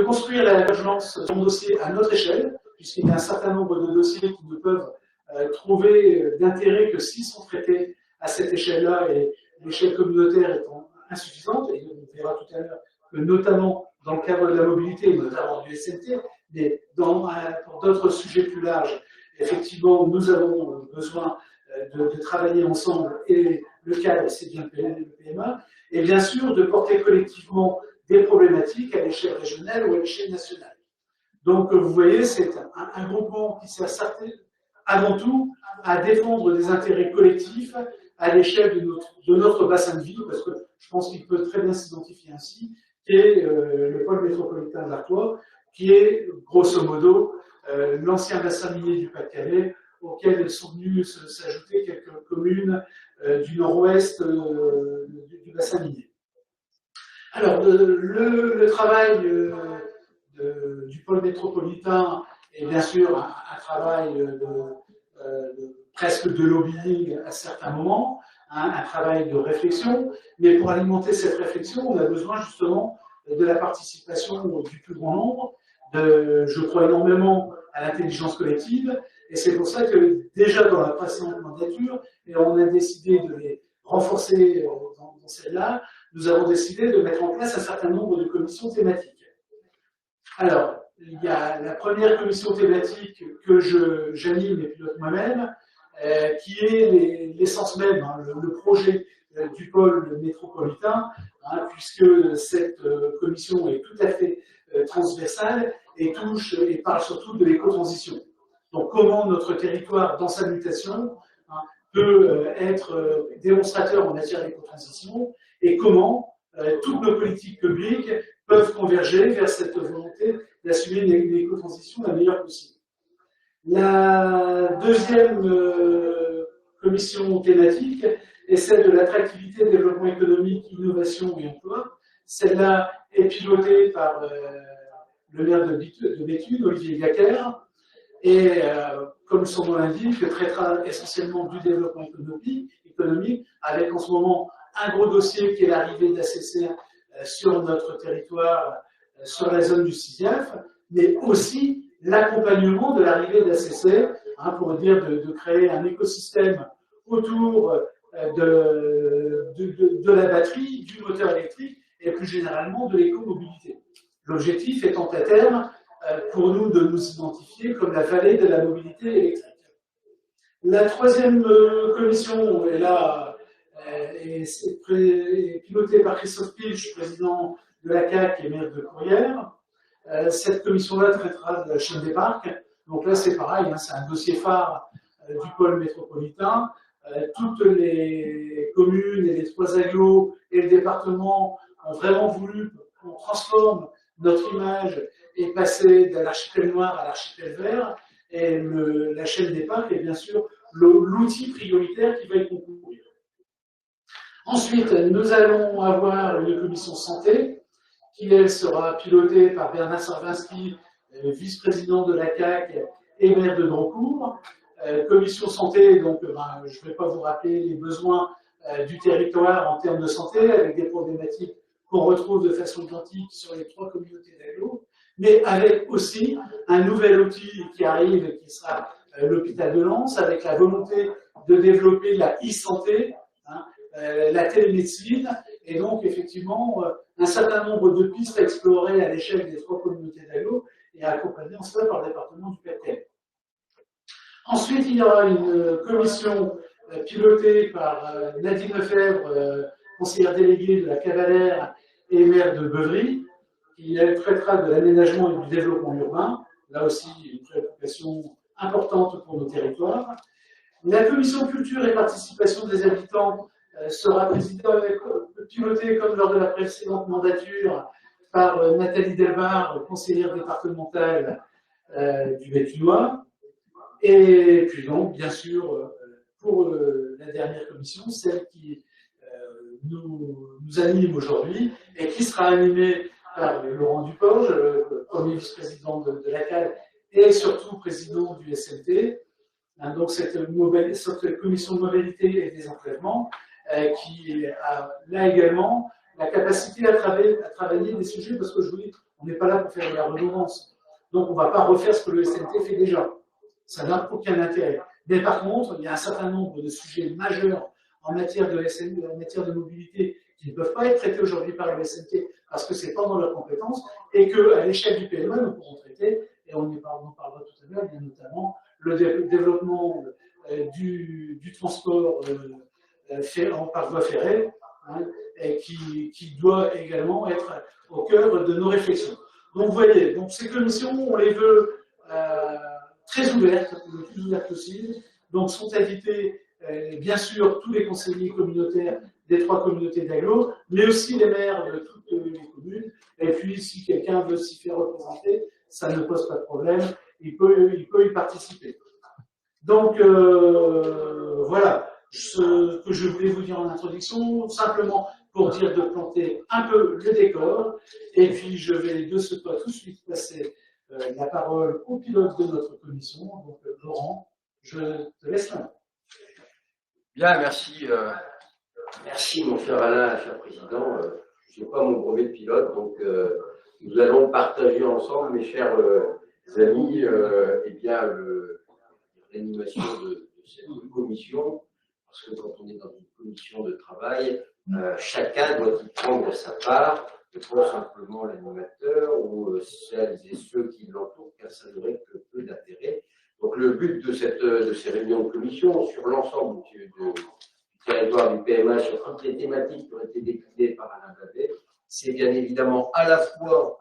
de construire la convergence de mon dossier à notre échelle, puisqu'il y a un certain nombre de dossiers qui ne peuvent trouver d'intérêt que s'ils sont traités à cette échelle-là, et l'échelle communautaire étant insuffisante, et on verra tout à l'heure que notamment dans le cadre de la mobilité, notamment du SNT, mais pour d'autres sujets plus larges, effectivement, nous avons besoin de travailler ensemble, et le cadre, c'est bien le PMA, et bien sûr de porter collectivement des problématiques à l'échelle régionale ou à l'échelle nationale. Donc, vous voyez, c'est un groupement qui sert avant tout à défendre des intérêts collectifs à l'échelle de notre bassin de vie, parce que je pense qu'il peut très bien s'identifier ainsi, qui est le pôle métropolitain de l'Artois, qui est, grosso modo, l'ancien bassin minier du Pas-de-Calais, auquel sont venues s'ajouter quelques communes du nord-ouest du bassin minier. Alors, le travail du pôle métropolitain est bien sûr un travail presque de lobbying à certains moments, hein, un travail de réflexion, mais pour alimenter cette réflexion, on a besoin justement de la participation du plus grand nombre. Je crois énormément à l'intelligence collective, et c'est pour ça que déjà dans la précédente mandature, et on a décidé de les renforcer dans celle-là, nous avons décidé de mettre en place un certain nombre de commissions thématiques. Alors, il y a la première commission thématique que j'anime et pilote moi-même, qui est l'essence même, hein, le projet du pôle métropolitain, hein, puisque cette commission est tout à fait transversale et parle surtout de l'éco-transition. Donc, comment notre territoire, dans sa mutation, hein, peut être démonstrateur en matière d'éco-transition, et comment toutes nos politiques publiques peuvent converger vers cette volonté d'assumer une éco-transition la meilleure possible. La deuxième commission thématique est celle de l'attractivité, développement économique, innovation et emploi. Celle-là est pilotée par le maire de Béthune, Olivier Gacquer, et comme son nom l'indique, traitera essentiellement du développement économique, avec en ce moment un gros dossier qui est l'arrivée d'ACC sur notre territoire, sur la zone du CISIAF, mais aussi l'accompagnement de l'arrivée d'ACC, hein, pour dire de créer un écosystème autour de la batterie, du moteur électrique et plus généralement de l'écomobilité. L'objectif étant à terme pour nous de nous identifier comme la vallée de la mobilité électrique. La troisième commission est là, est pilotée par Christophe Pilch, président de la CAC et maire de Courrières. Cette commission-là traitera de la chaîne des parcs. Donc là, c'est pareil, hein, c'est un dossier phare du pôle métropolitain. Toutes les communes et les 3 agglos et le département ont vraiment voulu qu'on transforme notre image et passer de l'archipel noir à l'archipel vert. Et la chaîne des parcs est bien sûr l'outil prioritaire qui va y concourir. Ensuite, nous allons avoir une commission santé, qui elle sera pilotée par Bernard Sarvinski, vice-président de la CAC et maire de Drancourt. Commission santé, donc je ne vais pas vous rappeler les besoins du territoire en termes de santé, avec des problématiques qu'on retrouve de façon identique sur les 3 communautés d'agglo, mais avec aussi un nouvel outil qui arrive, qui sera l'hôpital de Lens, avec la volonté de développer la e-santé, hein, la télémédecine, et donc effectivement un certain nombre de pistes à explorer à l'échelle des 3 communautés d'agglo et à accompagner en cela par le département du Pas-de-Calais. Ensuite, il y aura une commission pilotée par Nadine Lefebvre, conseillère déléguée de la Cavalère et maire de Beuvry, qui traitera de l'aménagement et du développement urbain. Là aussi, une préoccupation importante pour nos territoires. La commission culture et participation des habitants sera pilotée, comme lors de la précédente mandature, par Nathalie Delbar, conseillère départementale du Béthunois. Et puis donc, bien sûr, pour la dernière commission, celle qui nous anime aujourd'hui et qui sera animée par Laurent Duporge, premier vice-président de la CAD et surtout président du SNT. Hein, donc cette commission de mobilité et des enclèvements qui a là également la capacité à travailler des sujets, parce que je vous dis, On n'est pas là pour faire de la redondance. Donc, on ne va pas refaire ce que le SNT fait déjà. Ça n'a aucun intérêt. Mais par contre, il y a un certain nombre de sujets majeurs en matière de SNT, en matière de mobilité, qui ne peuvent pas être traités aujourd'hui par le SNT parce que ce n'est pas dans leurs compétences, et qu'à l'échelle du PME, nous pourrons traiter, et on en parlera tout à l'heure, bien notamment le développement du transport par voie ferrée, hein, et qui doit également être au cœur de nos réflexions. Donc vous voyez, donc ces commissions, on les veut très ouvertes, le plus ouvertes possible. Donc sont invités bien sûr tous les conseillers communautaires des 3 communautés d'agglo, mais aussi les maires de toutes les communes. Et puis si quelqu'un veut s'y faire représenter, ça ne pose pas de problème, il peut y participer. Donc voilà ce que je voulais vous dire en introduction, simplement pour dire de planter un peu le décor, et puis je vais de ce pas tout de suite passer la parole au pilote de notre commission, donc Laurent, je te laisse la main. Bien, merci. Merci mon cher Alain, cher président. Je n'ai pas mon brevet de pilote, donc nous allons partager ensemble, mes chers amis, eh bien, l'animation de cette commission, parce que quand on est dans une commission de travail, chacun doit y prendre sa part, et pas simplement l'animateur ou celles et ceux qui l'entourent, car ça n'aurait que peu d'intérêt. Donc le but de ces réunions de commission, sur l'ensemble du territoire du PMA, sur toutes les thématiques qui ont été déclinées par Alain Babet, c'est bien évidemment à la fois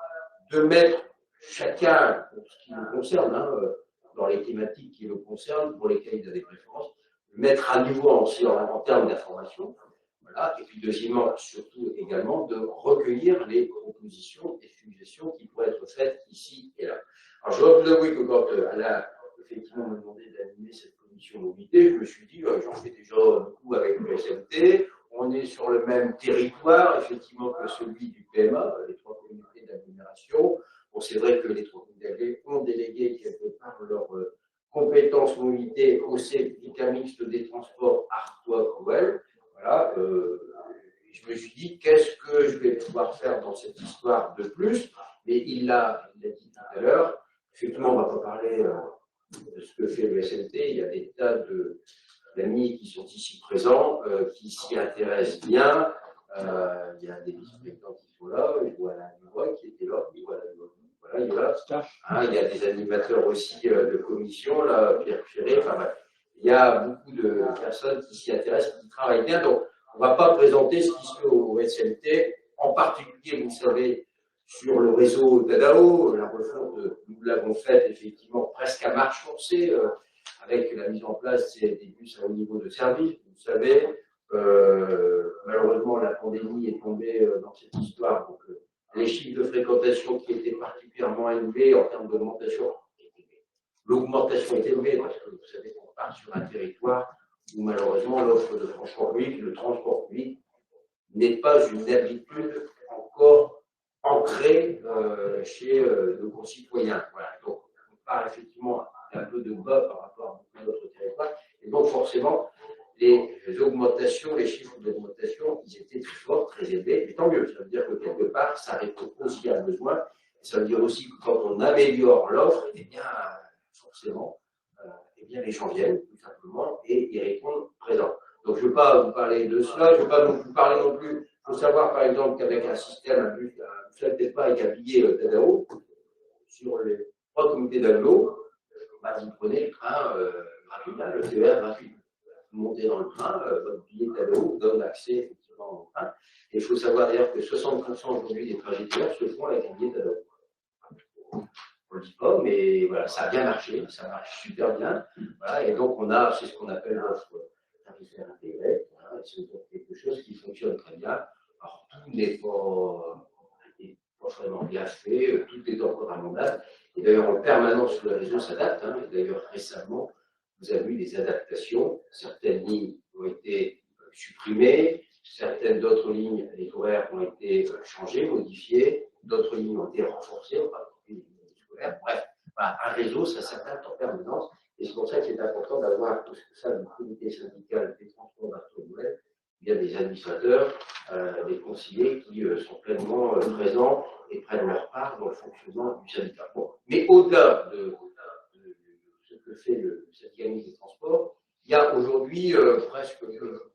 de mettre chacun, pour ce qui nous concerne, dans les thématiques qui nous concernent, pour lesquelles il a des préférences, mettre à niveau en termes d'information. Voilà. Et puis deuxièmement, surtout également, de recueillir les propositions et suggestions qui pourraient être faites ici et là. Alors je dois vous avouer que quand Alain effectivement m'a demandé d'animer cette commission mobilité, je me suis dit, j'en fais déjà beaucoup avec le SMT, on est sur le même territoire, effectivement, que celui du PMA, les 3 communautés d'agglomération. Bon, c'est vrai que les 3 communautés ont délégué quelque part leurs compétences mobilité au syndicat mixte des transports Artois-Crouel. Voilà, je me suis dit, qu'est-ce que je vais pouvoir faire dans cette histoire de plus? Mais il l'a dit tout à l'heure, effectivement, on ne va pas parler de ce que fait le SMT, il y a des tas d'amis qui sont ici présents, qui s'y intéressent bien. Il y a des vice-présidents qui sont là, je vois Alain Duroy qui était là, voilà, il y a là. Il y a des animateurs aussi de commission, là, Pierre Ferré, enfin bref. Il y a beaucoup de personnes qui s'y intéressent, qui travaillent bien, donc on ne va pas présenter ce qui se fait au SMT, en particulier, vous savez, sur le réseau Tadao, la refonte, nous l'avons faite effectivement presque à marche forcée, avec la mise en place des bus à haut niveau de service. Vous savez, malheureusement, la pandémie est tombée dans cette histoire. Donc, les chiffres de fréquentation qui étaient particulièrement élevés en termes d'augmentation, l'augmentation est élevée parce que vous savez qu'on part sur un territoire où malheureusement l'offre de transport public, le transport public, n'est pas une habitude encore ancrée chez nos concitoyens. Voilà. Donc, on parle effectivement un peu de bas par rapport à notre territoire. Et donc, forcément, les augmentations, les chiffres d'augmentation, ils étaient très forts, très élevés. Et tant mieux, ça veut dire que quelque part, ça répond aussi à un besoin. Ça veut dire aussi que quand on améliore l'offre, eh bien, forcément, eh bien, les gens viennent, tout simplement, et ils répondent présent. Donc, je ne vais pas vous parler de cela, je ne vais pas vous parler non plus. Il faut savoir, par exemple, qu'avec un système, un bus, vous ne savez pas, avec un billet Tadao, sur les 3 comités d'agglo, vous prenez le train gratuit, le TER gratuit. Vous montez dans le train, votre billet Tadao vous donne accès effectivement au train. Et il faut savoir d'ailleurs que 60% aujourd'hui des trajets TER se font avec un billet Tadao. On ne le dit pas, mais voilà, ça a bien marché, ça marche super bien. Voilà, et donc c'est ce qu'on appelle l'offre tarifaire intégrée. Voilà, c'est quelque chose qui fonctionne très bien. Alors tout n'est pas vraiment bien fait, tout est encore amendable. Et d'ailleurs, en permanence, le réseau s'adapte. D'ailleurs, récemment, vous avez eu des adaptations. Certaines lignes ont été supprimées, certaines d'autres lignes, les horaires ont été changés, modifiés, d'autres lignes ont été renforcées, en particulier les lignes scolaires. Bref, voilà, un réseau, ça s'adapte en permanence. Et c'est pour ça que c'est important d'avoir tout ça, le comité syndical des transports d'Artois-Crouel. Il y a des administrateurs, des conseillers qui sont pleinement présents et prennent leur part dans le fonctionnement du syndicat. Bon. Mais au-delà de ce que fait le syndicat des transports, il y a aujourd'hui presque,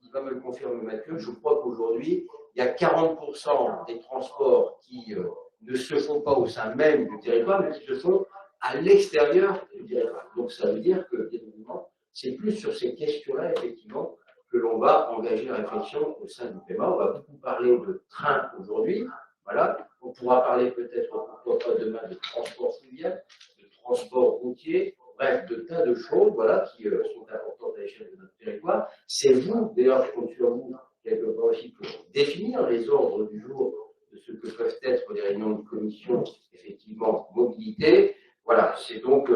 il va me le confirmer Mathieu, je crois qu'aujourd'hui, il y a 40% des transports qui ne se font pas au sein même du territoire, mais qui se font à l'extérieur du territoire. Donc ça veut dire que, évidemment, c'est plus sur ces questions-là, effectivement, que l'on va engager la réflexion au sein du PMA. On va beaucoup parler de train aujourd'hui, voilà. On pourra parler peut-être, pourquoi pas demain, de transport fluvial, de transport routier, bref, de tas de choses, voilà, qui sont importantes à l'échelle de notre territoire. C'est vous, d'ailleurs, je compte sur vous, quelque part aussi, pour définir les ordres du jour de ce que peuvent être les réunions de commission, effectivement, mobilité. Voilà, c'est donc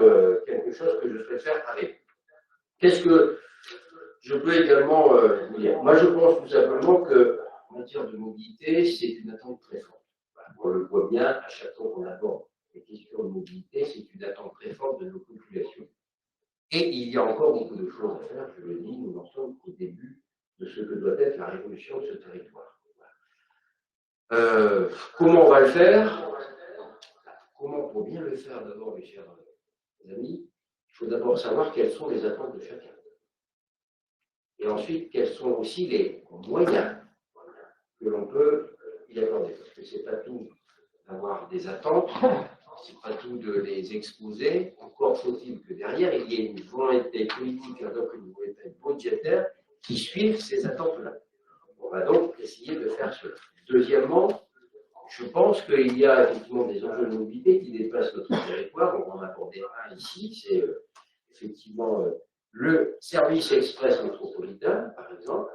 quelque chose que je souhaite faire avec. Qu'est-ce que je peux également vous dire? Moi, je pense tout simplement qu'en matière de mobilité, c'est une attente très forte. Voilà, on le voit bien, à chaque fois qu'on aborde les questions de mobilité, c'est une attente très forte de nos populations. Et il y a encore beaucoup de choses à faire, je le dis, nous en sommes au début de ce que doit être la révolution de ce territoire. Comment on va le faire? Comment, pour bien le faire d'abord, mes chers amis, il faut d'abord savoir quelles sont les attentes de chacun. Et ensuite, quels sont aussi les moyens que l'on peut y accorder. Parce que c'est pas tout d'avoir des attentes, c'est pas tout de les exposer. Encore faut-il que derrière, il y ait une volonté politique, donc une volonté budgétaire qui suivent ces attentes-là. On va donc essayer de faire cela. Deuxièmement, je pense qu'il y a effectivement des enjeux de mobilité qui dépassent notre territoire. On va en aborder un ici, c'est effectivement le service express métropolitain, par exemple.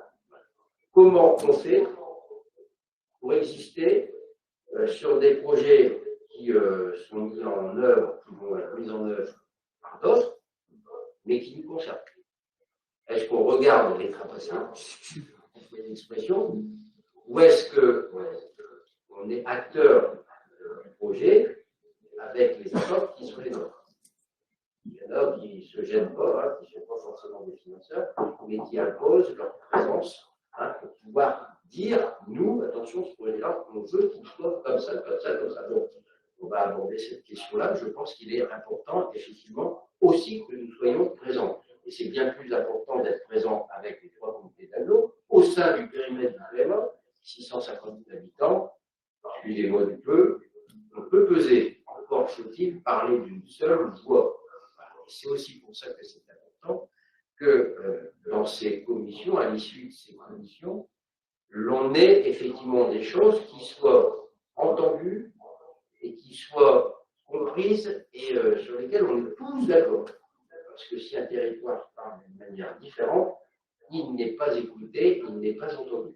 Comment on fait pour exister sur des projets qui sont mis en œuvre, qui vont être mis en œuvre par d'autres, mais qui nous concernent? Est-ce qu'on regarde les trapassins, c'est une expression, ou est-ce qu'on est acteur du projet avec les accords qui sont les nôtres? Il y en a qui ne se gênent pas, hein, qui ne sont pas forcément des financeurs, mais qui imposent leur présence pour pouvoir dire, nous, attention, ce projet-là, on veut qu'il soit comme ça, comme ça, comme ça. Donc, on va aborder cette question-là. Je pense qu'il est important, effectivement, aussi que nous soyons présents. Et c'est bien plus important d'être présent avec les 3 comités d'agglo, au sein du périmètre du PMA, 650 000 habitants, suivez-moi du peu, on peut peser. Encore faut-il parler d'une seule voix. C'est aussi pour ça que c'est important que dans ces commissions, à l'issue de ces commissions, l'on ait effectivement des choses qui soient entendues et qui soient comprises et sur lesquelles on est tous d'accord. Parce que si un territoire parle d'une manière différente, il n'est pas écouté, il n'est pas entendu.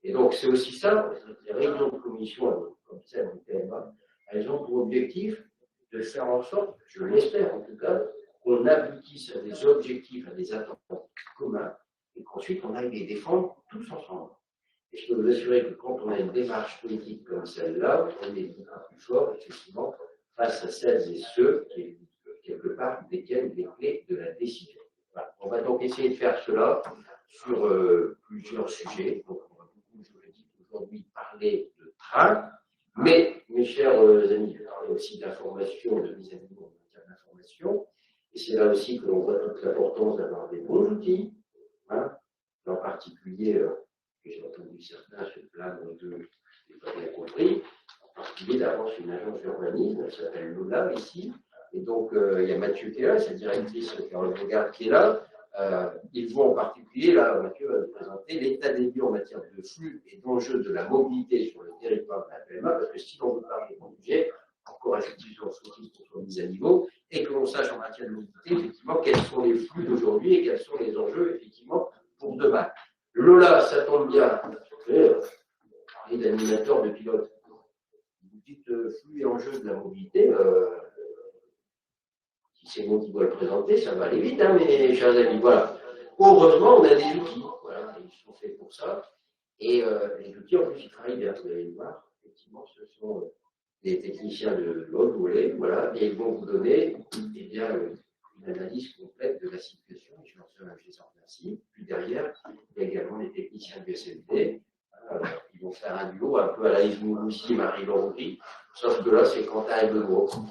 Et donc c'est aussi ça, les réunions de commission comme celle du PMA, elles ont pour objectif de faire en sorte, je l'espère en tout cas, qu'on aboutisse à des objectifs, à des attentes communs, et qu'ensuite on aille les défendre tous ensemble. Et je peux vous assurer que quand on a une démarche politique comme celle-là, on est beaucoup plus fort, effectivement, face à celles et ceux qui, quelque part, détiennent les clés de la décision. Voilà. On va donc essayer de faire cela sur plusieurs sujets. Donc, on va beaucoup, je l'ai dit aujourd'hui, parler de train, mais, mes chers amis, je vais parler aussi d'information, de mise à niveau en matière d'information. Et c'est là aussi que l'on voit toute l'importance d'avoir des bons outils, hein, en particulier, j'ai entendu certains se plaindre de, je n'ai pas bien compris, en particulier d'avoir une agence d'urbanisme, elle s'appelle Lola ici, et donc il y a Mathieu qui est là, sa directrice Carole Bogart qui est là. Ils vont en particulier, là, Mathieu va nous présenter l'état des lieux en matière de flux et d'enjeux de la mobilité sur le territoire de la PMA, parce que si l'on veut parler de budget, encore effectivement, faut-il qu'on soit mis à niveau, et que l'on sache en matière de mobilité, effectivement, quels sont les flux d'aujourd'hui et quels sont les enjeux, effectivement, pour demain. Lola, ça tombe bien, parler d'animateur, de pilote. Vous dites flux et enjeux de la mobilité, si c'est moi qui dois le présenter, ça va aller vite, hein, mes chers amis. Voilà. Heureusement, on a des outils, voilà, ils sont faits pour ça. Et les outils, en plus, ils travaillent bien, vous allez le voir. Effectivement, ce sont des techniciens de haut volet, voilà, et ils vont vous donner eh bien, une analyse complète de la situation. Je leur remercie. Puis derrière, il y a également les techniciens du SMT. Ils vont faire un duo un peu à la Yves Moussi, Marie-Laure Aubry, Sauf que là, c'est quand tu arrives de gros. Vous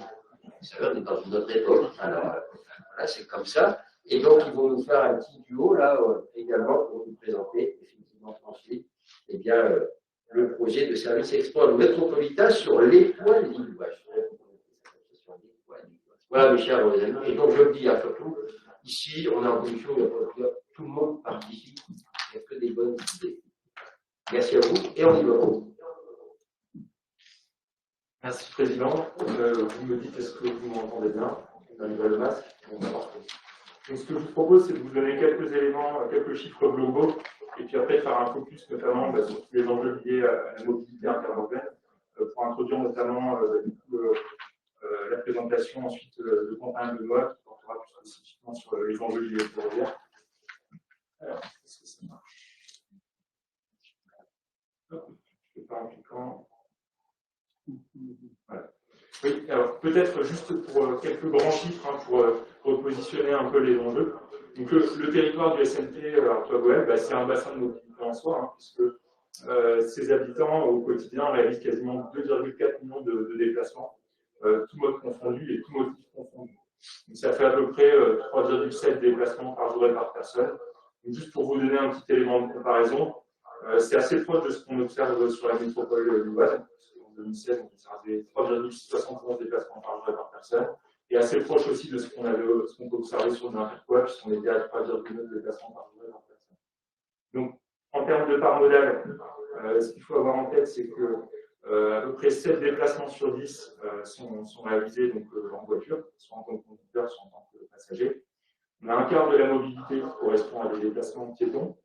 savez, on est dans une autre époque. Alors, voilà, c'est comme ça. Et donc, ils vont nous faire un petit duo, là, également, pour nous présenter, effectivement, ensuite, eh bien, le projet de service export métropolitain sur les points de lillois. Voilà, mes chers amis. Et donc, je le dis, surtout, ici, on est en commission, tout le monde participe. Il n'y a que des bonnes idées. Merci à vous, et on y va. Merci, Président. Vous me dites, est-ce que vous m'entendez bien? Vous avez le masque? Donc, ce que je vous propose, c'est de vous donner quelques éléments, quelques chiffres globaux, et puis après faire un focus notamment sur tous les enjeux liés à la mobilité interurbaine, pour introduire notamment la présentation ensuite de Quentin Benoît, qui portera plus spécifiquement sur les enjeux liés au ferroviaire. Alors, est-ce que ça marche? Hop, je vais faire en cliquant. Voilà. Oui, alors peut-être juste pour quelques grands chiffres, pour positionner un peu les enjeux. Donc le territoire du SNT Artois-Gohelle, c'est un bassin de mobilité en soi, puisque ses habitants au quotidien réalisent quasiment 2,4 millions de déplacements, tout mode confondu et tout motif confondu. Donc ça fait à peu près 3,7 déplacements par jour et par personne. Donc, juste pour vous donner un petit élément de comparaison, c'est assez proche de ce qu'on observe sur la métropole lilloise. En 2016, on observait 3,71 déplacements par jour et par personne, et assez proche aussi de ce qu'on peut observer sur le Dunkerquois, puisqu'on était à 3,9 déplacements par jour et par personne. Donc, en termes de part modale, ce qu'il faut avoir en tête, c'est que à peu près 7 déplacements sur 10 sont réalisés donc, en voiture, soit en tant que conducteur, soit en tant que passager. On a un quart de la mobilité qui correspond à des déplacements piétons,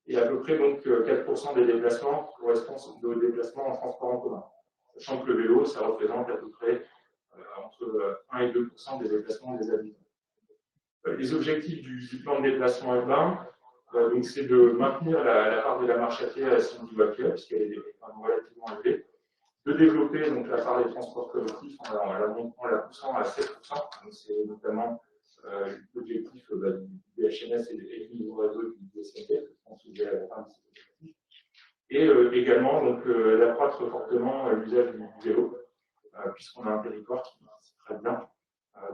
et à peu près donc 4% des déplacements correspondent aux déplacements en transport en commun. Sachant que le vélo, ça représente à peu près entre 1 et 2% des déplacements des habitants. Les objectifs du plan de déplacement urbain, c'est de maintenir la part de la marche à pied à son niveau actuel, puisqu'elle est relativement élevée, de développer donc, la part des transports collectifs en la poussant à 7%, donc c'est notamment l'objectif du HNS et du nouveau réseau du SNT, on se dit à la fin de cet objectif. Et également d'accroître fortement l'usage du vélo, puisqu'on a un territoire qui se traite bien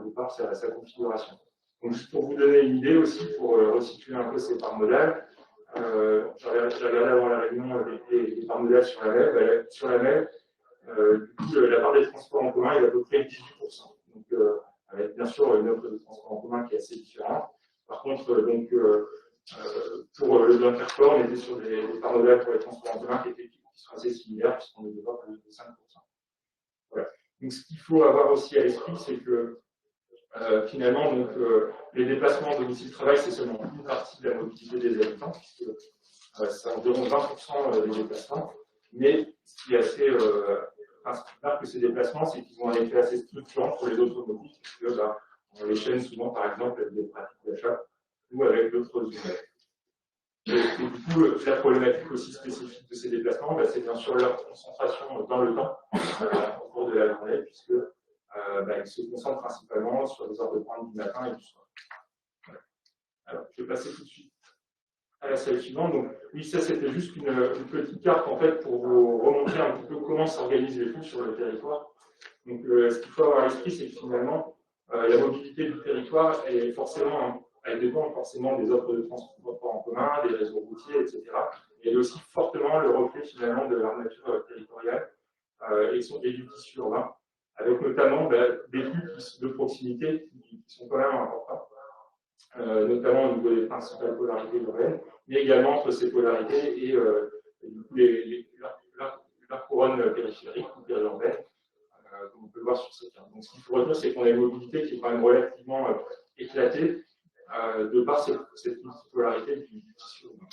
de par sa configuration. Donc, juste pour vous donner une idée aussi, pour resituer un peu ces parts modales, j'ai regardé avant la réunion les parts modales sur la MEV. Sur la MEV, du coup, la part des transports en commun est à peu près 18%. Donc, avec bien sûr une offre de transport en commun qui est assez différente. Par contre, pour le Dunkerquois, on était sur des parts modales pour les transports en commun qui sont assez similaires, puisqu'on est déjà plus de 5%. Voilà. Donc, ce qu'il faut avoir aussi à l'esprit, c'est que finalement, les déplacements en domicile-travail, c'est seulement une partie de la mobilité des habitants, puisque c'est environ 20% des déplacements. Mais ce qui est assez particulier que ces déplacements, c'est qu'ils ont un effet assez structurant pour les autres motifs, puisque on les chaîne souvent, par exemple, avec des pratiques d'achat ou avec d'autres usages. Et du coup, la problématique aussi spécifique de ces déplacements, c'est bien sûr leur concentration dans le temps au cours de la journée, puisque ils se concentrent principalement sur les heures de pointe du matin et du soir. Voilà. Alors, je vais passer tout de suite à la slide suivante. Donc, oui, ça c'était juste une petite carte en fait pour vous remontrer un petit peu comment s'organisent les flux sur le territoire. Donc, ce qu'il faut avoir à l'esprit, c'est que finalement, la mobilité du territoire est forcément, elle dépend forcément des offres de transport en commun, des réseaux routiers, etc. Et elle est aussi fortement le reflet finalement de leur nature territoriale et du tissu urbain, avec notamment des flux de proximité qui sont quand même importants, notamment au niveau des principales polarités urbaines, mais également entre ces polarités et du coup, la couronne périphérique ou périurbaine, comme on peut le voir sur cette carte. Donc, ce qu'il faut retenir, c'est qu'on a une mobilité qui est quand même relativement éclatée de par cette multipolarité du tissu urbain.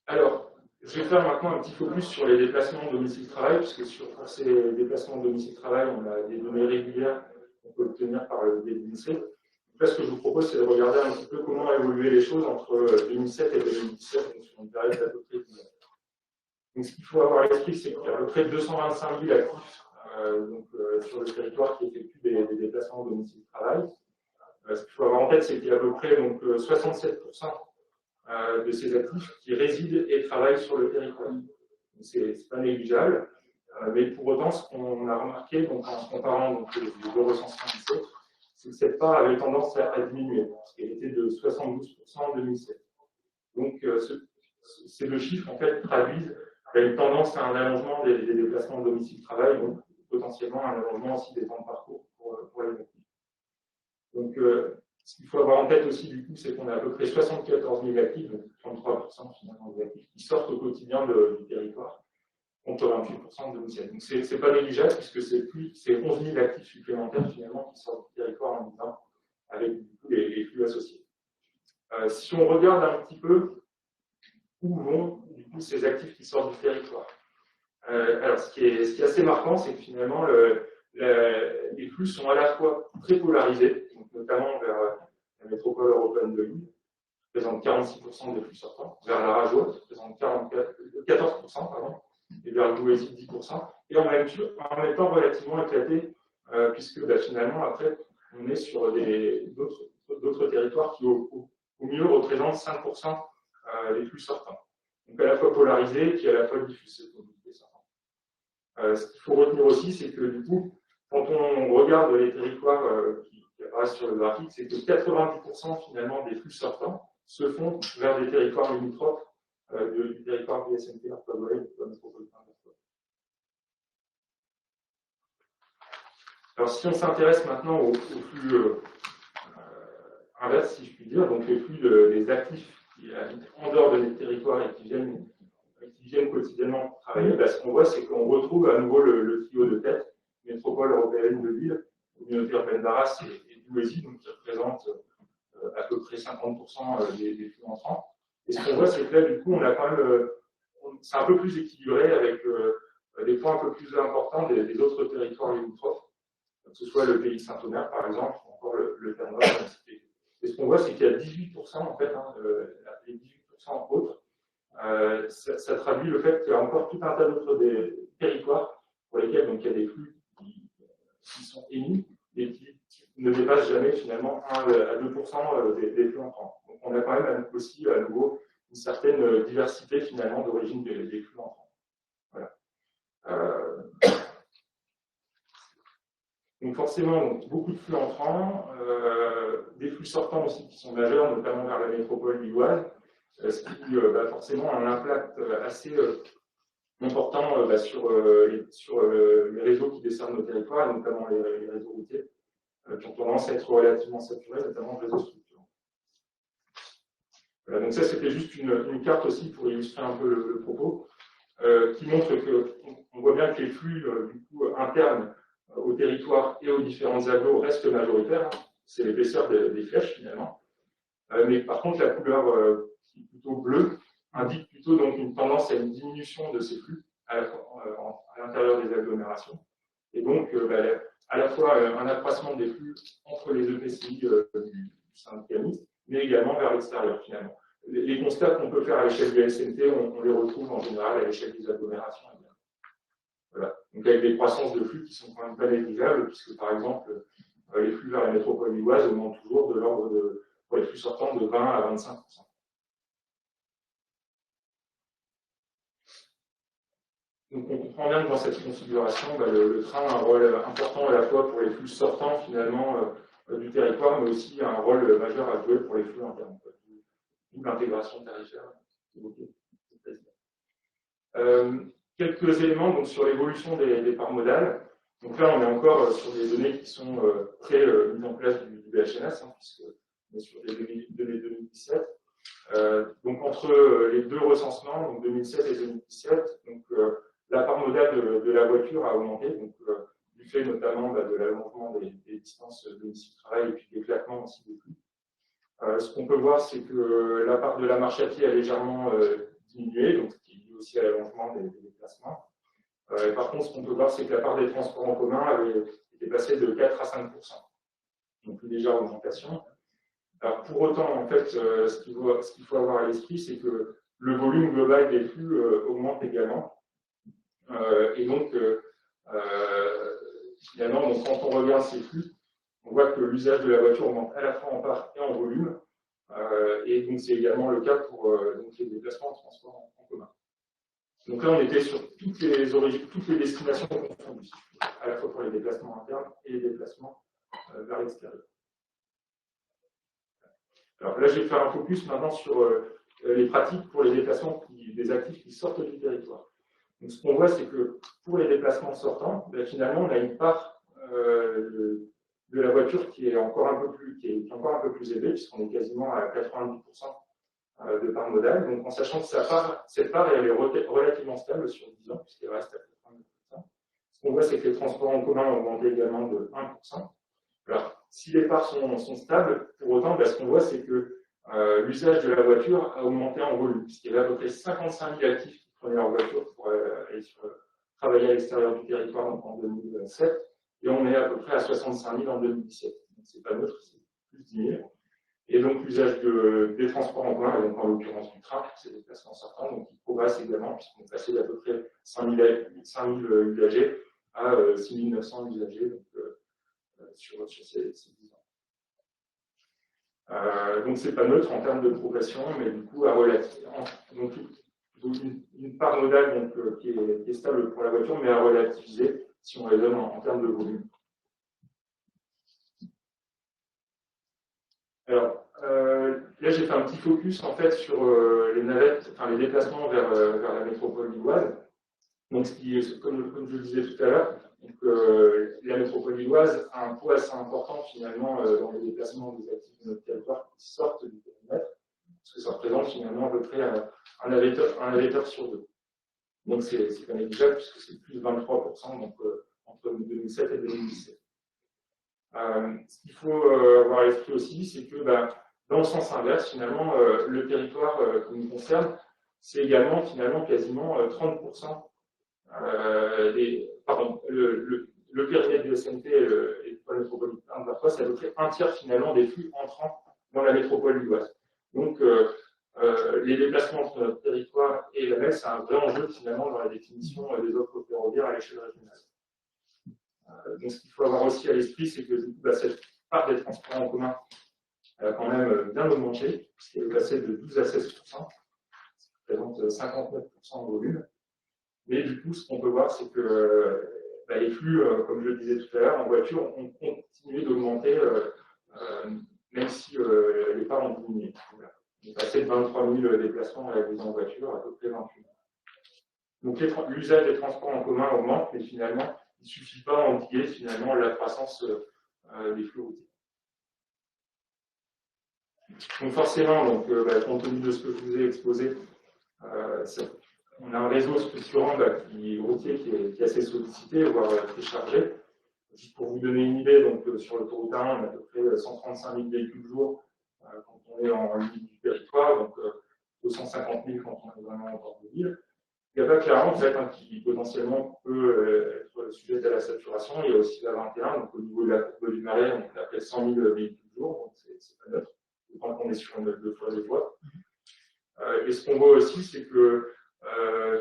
Alors, je vais faire maintenant un petit focus sur les déplacements domicile-travail, puisque pour ces déplacements domicile-travail, on a des données régulières qu'on peut obtenir par le biais de l'INSEE. Là, ce que je vous propose, c'est de regarder un petit peu comment ont évolué les choses entre 2007 et 2017, donc sur une période d'à peu près 10 ans. Donc, ce qu'il faut avoir à l'esprit, c'est qu'il y a à peu près 225 000 actifs sur le territoire qui effectuent des déplacements domicile-travail. Ce qu'il faut avoir en tête, c'est qu'il y a à peu près 67% de ces actifs qui résident et travaillent sur le territoire. c'est pas négligeable. Mais pour autant, ce qu'on a remarqué, donc, en comparant donc, les deux recensements 2007, c'est que cette part avait tendance à diminuer, parce qu'elle était de 72% en 2007. Donc, ces deux chiffres, en fait, traduisent une tendance à un allongement des déplacements de domicile-travail, donc potentiellement un allongement aussi des temps de parcours pour les actifs. Donc, ce qu'il faut avoir en tête aussi, du coup, c'est qu'on a à peu près 74 000 actifs, donc 33% finalement des actifs, qui sortent au quotidien du territoire, contre 28% en 2007. Donc, c'est pas négligeable, puisque c'est 11 000 actifs supplémentaires, finalement, qui sortent du territoire en même temps, avec du coup, les flux associés. Si on regarde un petit peu où vont du coup, ces actifs qui sortent du territoire. Alors, ce qui est assez marquant, c'est que finalement, les flux sont à la fois très polarisés, donc notamment vers la métropole européenne de Lille, qui représente 46% des flux sortants, vers la Rajoie, qui représente 14%, pardon, et vers le Jouésie, 10%, et en même temps relativement éclaté, puisque finalement, après, on est sur d'autres territoires qui, au mieux, représentent 5% les flux sortants. Donc à la fois polarisé, qui à la fois diffusé. Ce qu'il faut retenir aussi, c'est que du coup, quand on regarde les territoires qui apparaissent sur le graphique, c'est que 90% finalement des flux sortants se font vers des territoires limitrophes du territoire du SNP, Artois-Goël, de la métropolitain d'Artois. Alors si on s'intéresse maintenant au flux inverse, si je puis dire, donc les flux des actifs qui habitent en dehors de nos territoires et qui viennent quotidiennement travailler, ce qu'on voit, c'est qu'on retrouve à nouveau le trio de tête, métropole européenne de Lille, communauté urbaine d'Arras et d'Ouésie, qui représente à peu près 50% des flux entrants. Et ce qu'on voit, c'est que là, du coup, on a quand même, c'est un peu plus équilibré avec des points un peu plus importants des autres territoires limitrophes, que ce soit le pays de Saint-Omer, par exemple, ou encore le Terre Nord. Et ce qu'on voit, c'est qu'il y a 18%, en fait, les 18% autres, ça traduit le fait qu'il y a encore tout un tas d'autres territoires pour lesquels donc, il y a des flux qui sont émis et qui ne dépassent jamais finalement 1 à 2% des flux entrants. Donc on a quand même aussi à nouveau une certaine diversité finalement d'origine des flux entrants. Voilà. Donc forcément, beaucoup de flux entrants, des flux sortants aussi qui sont majeurs, notamment vers la métropole lilloise, ce qui forcément a un impact assez important sur les réseaux qui desservent nos territoires, notamment les réseaux routiers, qui ont tendance à être relativement saturés, notamment les réseaux structurants. Voilà, donc ça, c'était juste une carte aussi pour illustrer un peu le propos, qui montre qu'on voit bien que les flux du coup, internes au territoire et aux différentes agglos restent majoritaires. Hein. C'est l'épaisseur des flèches, finalement. Mais par contre, la couleur qui est plutôt bleue indique plutôt donc une tendance à une diminution de ces flux à l'intérieur des agglomérations. Et donc, à la fois un accroissement des flux entre les EPCI du syndicat mixte, mais également vers l'extérieur, finalement. Les constats qu'on peut faire à l'échelle du SNT, on les retrouve en général à l'échelle des agglomérations. Voilà. Donc, avec des croissances de flux qui sont quand même pas négligeables, puisque par exemple, les flux vers la métropole lilloise augmentent toujours de l'ordre de, pour les flux sortants, de 20 à 25%. Donc on comprend bien que dans cette configuration, le train a un rôle important à la fois pour les flux sortants finalement du territoire, mais aussi un rôle majeur à jouer pour les flux internes, d'où l'intégration tarifaire. Quelques éléments donc, sur l'évolution des parts modales. Donc là, on est encore sur des données qui sont très mises en place du BHNS, puisque on est sur des données 2017. Donc entre les deux recensements, donc 2007 et 2017, donc, la part modale de la voiture a augmenté, donc, du fait notamment de l'allongement des distances domicile-travail et puis des claquements aussi des flux. Ce qu'on peut voir, c'est que la part de la marche à pied a légèrement diminué, donc ce qui est lié aussi à l'allongement des déplacements. Et par contre, ce qu'on peut voir, c'est que la part des transports en commun avait été passée de 4 à 5%. Donc une légère augmentation. Alors pour autant, en fait, ce qu'il faut avoir à l'esprit, c'est que le volume global des flux augmente également. Et donc, finalement, donc, quand on regarde ces flux, on voit que l'usage de la voiture augmente à la fois en part et en volume. Et donc, c'est également le cas pour donc, les déplacements en transport en commun. Donc là, on était sur toutes les origines, toutes les destinations confondues, à la fois pour les déplacements internes et les déplacements vers l'extérieur. Alors là, je vais faire un focus maintenant sur les pratiques pour les déplacements des actifs qui sortent du territoire. Donc ce qu'on voit, c'est que pour les déplacements sortants, ben, finalement, on a une part de la voiture qui est encore un peu plus, élevée, puisqu'on est quasiment à 90% de part modale. Donc en sachant que cette part elle est relativement stable sur 10 ans, puisqu'elle reste à 90%. Ce qu'on voit, c'est que les transports en commun ont augmenté également de 1%. Alors, si les parts sont stables, pour autant, ben, ce qu'on voit, c'est que l'usage de la voiture a augmenté en volume, puisqu'il y avait à peu près 55 000 actifs qui prenaient leur voiture pour aller travailler à l'extérieur du territoire en 2007, et on est à peu près à 65 000 en 2017. Donc, c'est pas neutre, c'est plus 10 000. Et donc, l'usage des transports en commun, et donc en l'occurrence du train, c'est des déplacements sortants, donc qui progresse également, puisqu'on est passé d'à peu près 5 000 usagers à 6 900 usagers donc, sur ces 10 ans. Donc c'est pas neutre en termes de progression, mais du coup, donc une part modale donc, qui est stable pour la voiture, mais à relativiser si on raisonne en termes de volume. Alors, là j'ai fait un petit focus en fait sur les navettes, enfin les déplacements vers la métropole lilloise. Donc, comme je le disais tout à l'heure, la métropole lilloise a un poids assez important finalement dans les déplacements des actifs de notre territoire qui sortent du périmètre, parce que ça représente finalement à peu près un navetteur sur deux. Donc c'est pas négligeable puisque c'est plus de 23% donc, entre 2007 et 2017. Ce qu'il faut avoir à l'esprit aussi, c'est que dans le sens inverse, finalement, le territoire qui nous concerne, c'est également finalement quasiment 30%. Le périmètre du SNT et le pôle métropolitain de Vertois, c'est à peu près un tiers finalement des flux entrant dans la métropole lilloise. Donc, les déplacements entre notre territoire et la MES, c'est un vrai enjeu finalement dans la définition des offres ferroviaires à l'échelle régionale. Donc, ce qu'il faut avoir aussi à l'esprit, c'est que cette part des transports en commun a quand même bien augmenté, puisqu'elle est passée de 12 à 16%, ce qui représente 59% en volume. Mais du coup, ce qu'on peut voir, c'est que les flux, comme je le disais tout à l'heure, en voiture, ont continué d'augmenter, même si les parts ont diminué. Voilà. On est passé de 23 000 déplacements réalisés en voiture à peu près 28 000. Donc l'usage des transports en commun augmente, mais finalement, il ne suffit pas à endiguer finalement la croissance des flux routiers. Donc forcément, compte tenu de ce que je vous ai exposé, on a un réseau structurant routier qui est assez sollicité, voire très chargé. Juste pour vous donner une idée, donc, sur l'autoroute A1, on a à peu près 135 000 véhicules jour quand on est en limite du territoire, donc 250 000 quand on est vraiment en bord de ville. Il y a pas clairement qui potentiellement peut être sujet à la saturation. Il y a aussi la 21, donc au niveau de la courbe du Marais, on a près de 100 000 véhicules jour, donc c'est pas neutre, tant qu'on est sur une deux fois des voies. Et ce qu'on voit aussi, c'est que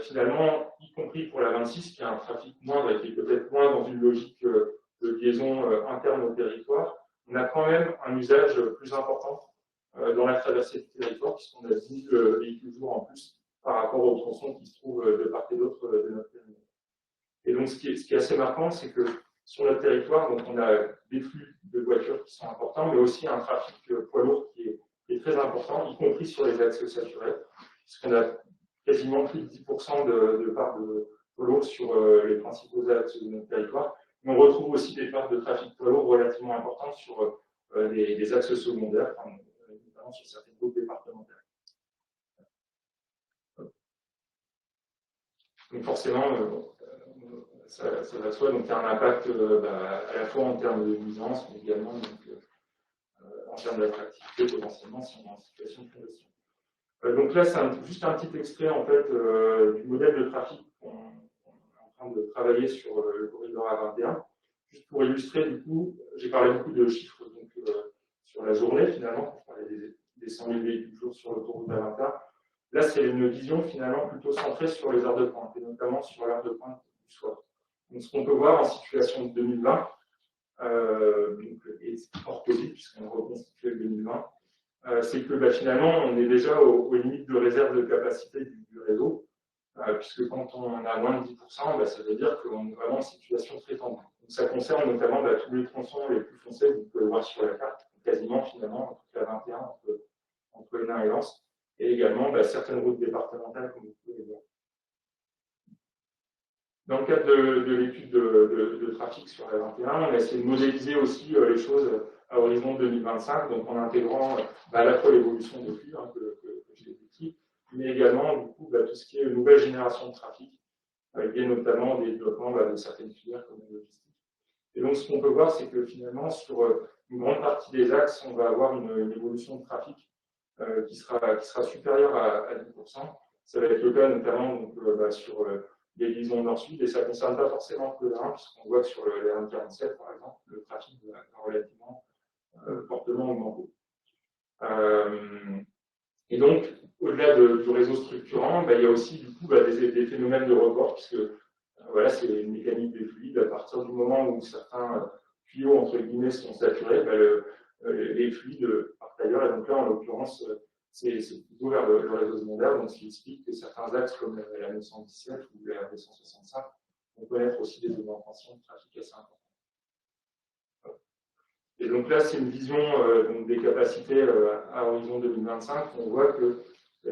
finalement, y compris pour la 26, qui a un trafic moindre et qui est peut-être moins dans une logique de liaison interne au territoire, on a quand même un usage plus important dans la traversée du territoire, puisqu'on a 10 000 véhicules jour en plus par rapport aux tronçons qui se trouvent de part et d'autre de notre périmètre. Et donc, ce qui est assez marquant, c'est que sur notre territoire, donc, on a des flux de voitures qui sont importants, mais aussi un trafic poids lourd qui est très important, y compris sur les axes saturés, puisqu'on a quasiment plus de 10% de parts de poids lourd sur les principaux axes de notre territoire. Mais on retrouve aussi des parts de trafic poids lourd relativement importantes sur des axes secondaires, notamment sur certaines routes départementales. Donc forcément, ça va de soi, donc il y a un impact à la fois en termes de nuisance, mais également en termes d'attractivité potentiellement si on est en situation de congestion. Donc là, c'est juste un petit extrait en fait du modèle de trafic qu'on est en train de travailler sur le corridor A21. Juste pour illustrer, du coup, j'ai parlé beaucoup de chiffres donc, sur la journée finalement, je parlais des 100 000 véhicules jour sur l'autoroute A21. Là, c'est une vision finalement plutôt centrée sur les heures de pointe, et notamment sur l'heure de pointe du soir. Donc, ce qu'on peut voir en situation de 2020, et hors Covid, puisqu'on a reconstitué le 2020, c'est que finalement, on est déjà aux limites de réserve de capacité du réseau. puisque quand on a moins de 10%, ça veut dire qu'on est vraiment en situation très tendue. Donc, ça concerne notamment tous les tronçons les plus foncés que vous pouvez voir sur la carte, quasiment finalement toute la 21 entre Hénin et Lens, et également certaines routes départementales comme vous pouvez les voir. Dans le cadre de l'étude de trafic sur la 21, on a essayé de modéliser aussi les choses à horizon 2025, donc en intégrant à la fois l'évolution des flux que j'ai décrit, mais également du coup, tout ce qui est nouvelle génération de trafic, lié notamment au développement de certaines filières comme la logistique. Et donc ce qu'on peut voir, c'est que finalement, sur une grande partie des axes, on va avoir une évolution de trafic qui sera supérieure à 10%. Ça va être le cas notamment donc, sur les liaisons nord-sud, et ça ne concerne pas forcément que le 1, puisqu'on voit que sur les 1,47 par exemple, le trafic va relativement fortement augmenter. Et donc, au-delà du réseau structurant, il y a aussi du coup des phénomènes de report, puisque voilà, c'est une mécanique des fluides. À partir du moment où certains tuyaux entre guillemets sont saturés, les fluides partent ailleurs. Et donc là, en l'occurrence, c'est plutôt vers le réseau secondaire, donc ce qui explique que certains axes comme la 917 ou la 265 vont connaître aussi des augmentations de trafic assez importantes. Et donc là, c'est une vision donc des capacités à horizon 2025. On voit que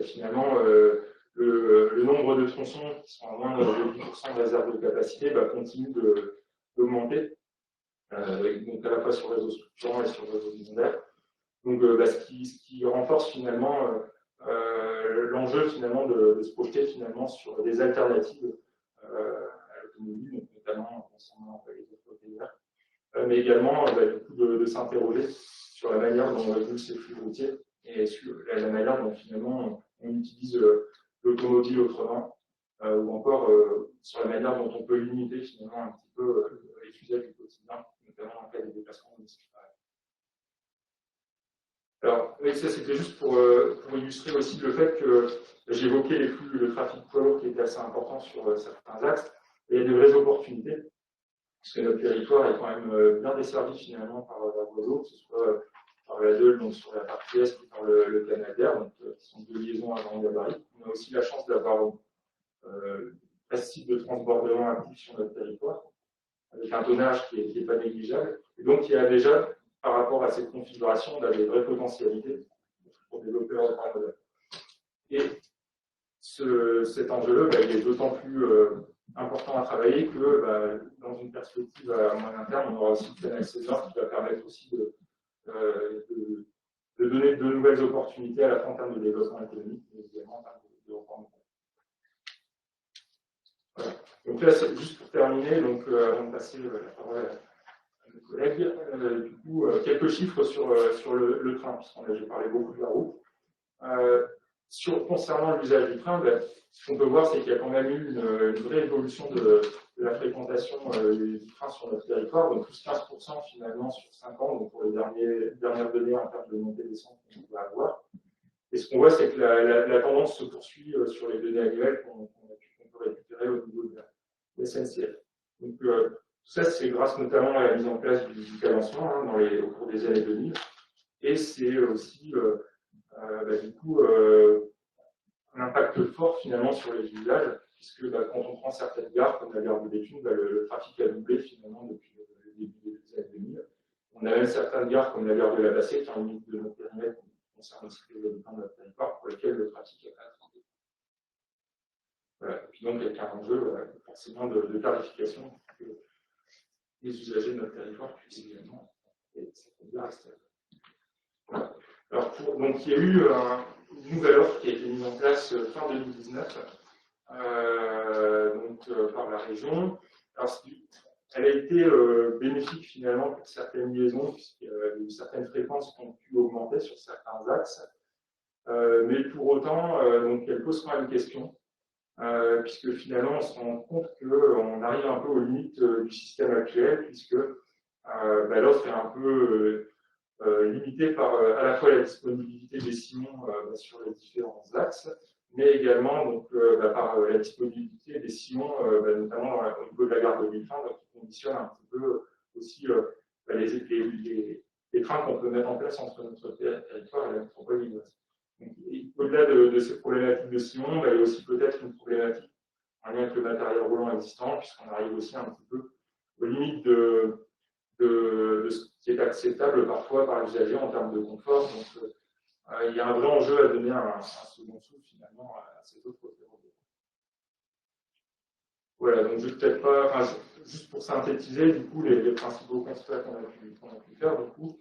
finalement, le nombre de tronçons qui sont à moins de 10% de réserve de capacité continue d'augmenter, donc à la fois sur le réseau structurant et sur le réseau secondaire. Donc, ce qui renforce finalement l'enjeu finalement de se projeter finalement sur des alternatives à l'automobile, notamment concernant les autres pays, mais également du coup, de s'interroger sur la manière dont on régule ces flux routiers et sur la manière dont finalement on utilise l'automobile autrement, ou encore sur la manière dont on peut limiter finalement un petit peu les usages du quotidien, notamment en cas de déplacement domestique. Alors, oui, ça c'était juste pour illustrer aussi le fait que j'évoquais les flux, le trafic poids lourd qui était assez important sur certains axes, et il y a de vraies opportunités, parce que notre territoire est quand même bien desservi finalement par la voie d'eau, que ce soit par la Deule, donc sur la partie est, ou par le canal d'Air, donc qui sont deux liaisons à grand gabarit. On a aussi la chance d'avoir un site de transbordement actif sur notre territoire, avec un tonnage qui n'est pas négligeable. Et donc, il y a déjà, par rapport à cette configuration, on a des vraies potentialités pour développer un modèle. Et cet enjeu-là, il est d'autant plus important à travailler que dans une perspective à moyen terme, on aura aussi le canal César qui va permettre aussi de donner de nouvelles opportunités à la fois en termes de développement économique, mais également en termes de développement. Voilà. Donc là, c'est juste pour terminer, donc, avant de passer la parole à mes collègues, du coup, quelques chiffres sur le train, puisqu'on j'ai parlé beaucoup de la route. Concernant l'usage du train, ce qu'on peut voir, c'est qu'il y a quand même eu une vraie évolution de la fréquentation du train sur notre territoire, donc plus 15% finalement sur 5 ans, donc pour les dernières données en termes de montée-descente qu'on va avoir. Et ce qu'on voit, c'est que la tendance se poursuit sur les données annuelles qu'on peut récupérer au niveau de la SNCF. Donc tout ça, c'est grâce notamment à la mise en place du cadencement au cours des années 2000, et c'est aussi du coup, un impact fort finalement sur les usages, puisque quand on prend certaines gares, comme la gare de Béthune, le trafic a doublé finalement depuis le début des années 2000. On a même certaines gares, comme la gare de la Bassée, qui est en limite de notre périmètre, qui concerne aussi les habitants de notre territoire, pour lesquels le trafic a augmenté. Voilà. Et puis donc, il y a un enjeu forcément de clarification que les usagers de notre territoire puissent également cette gare extérieure. Voilà. Alors, donc, il y a eu une nouvelle offre qui a été mise en place fin 2019 par la région. Alors, elle a été bénéfique finalement pour certaines liaisons, puisqu'il y a eu certaines fréquences qui ont pu augmenter sur certains axes. Mais pour autant, donc, elle pose quand même une question, puisque finalement, on se rend compte qu'on arrive un peu aux limites du système actuel, puisque l'offre est un peu limitée par à la fois la disponibilité des sillons sur les différents axes, mais également donc, par la disponibilité des sillons, notamment au niveau de la gare de Villefin, qui conditionne un petit peu aussi les trains qu'on peut mettre en place entre notre territoire et la métropole lilloise. Au-delà de ces problématiques de sillon, il y a aussi peut-être une problématique en lien avec le matériel roulant existant, puisqu'on arrive aussi un petit peu aux limites de ce qui est acceptable parfois par l'usager en termes de confort. Donc, il y a un vrai enjeu à donner un second souffle finalement à cette autre ferrovie. Voilà, donc je ne vais peut-être pas, juste pour synthétiser, du coup, les principaux constats qu'on a pu faire, du coup,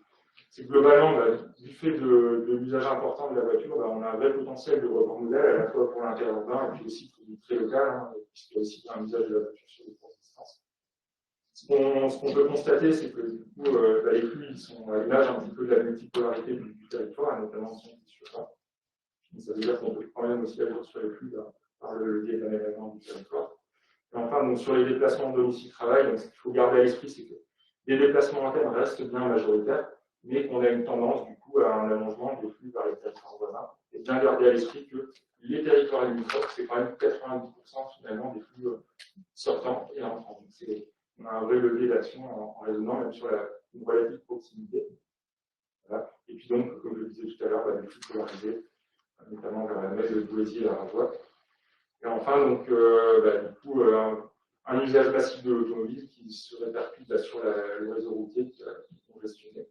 c'est que globalement, du fait de l'usage important de la voiture, on a un vrai potentiel de report modèle, à la fois pour l'interurbain et puis aussi pour du très local, puisqu'il y a aussi un usage de la voiture sur les courtes distances. Ce qu'on peut constater, c'est que du coup, les flux ils sont à l'image un petit peu de la multipolarité du territoire, et notamment sur ça. Ça veut dire qu'on peut quand même aussi agir sur les flux par le biais de l'aménagement du territoire. Et enfin, donc, sur les déplacements de domicile-travail, ce qu'il faut garder à l'esprit, c'est que les déplacements internes restent bien majoritaires, mais qu'on a une tendance du coup à un allongement des flux vers les territoires voisins. Et bien garder à l'esprit que les territoires limitrophes, c'est quand même 90% finalement des flux sortants et entrants. On a un vrai levier d'action en raisonnant même sur une relative proximité. Voilà. Et puis donc, comme je le disais tout à l'heure, des flux polarisés, notamment vers la Metz, le Boisier et la Rajoie. Et enfin, donc, du coup, un usage massif de l'automobile qui se répercute sur le réseau routier qui est congestionné.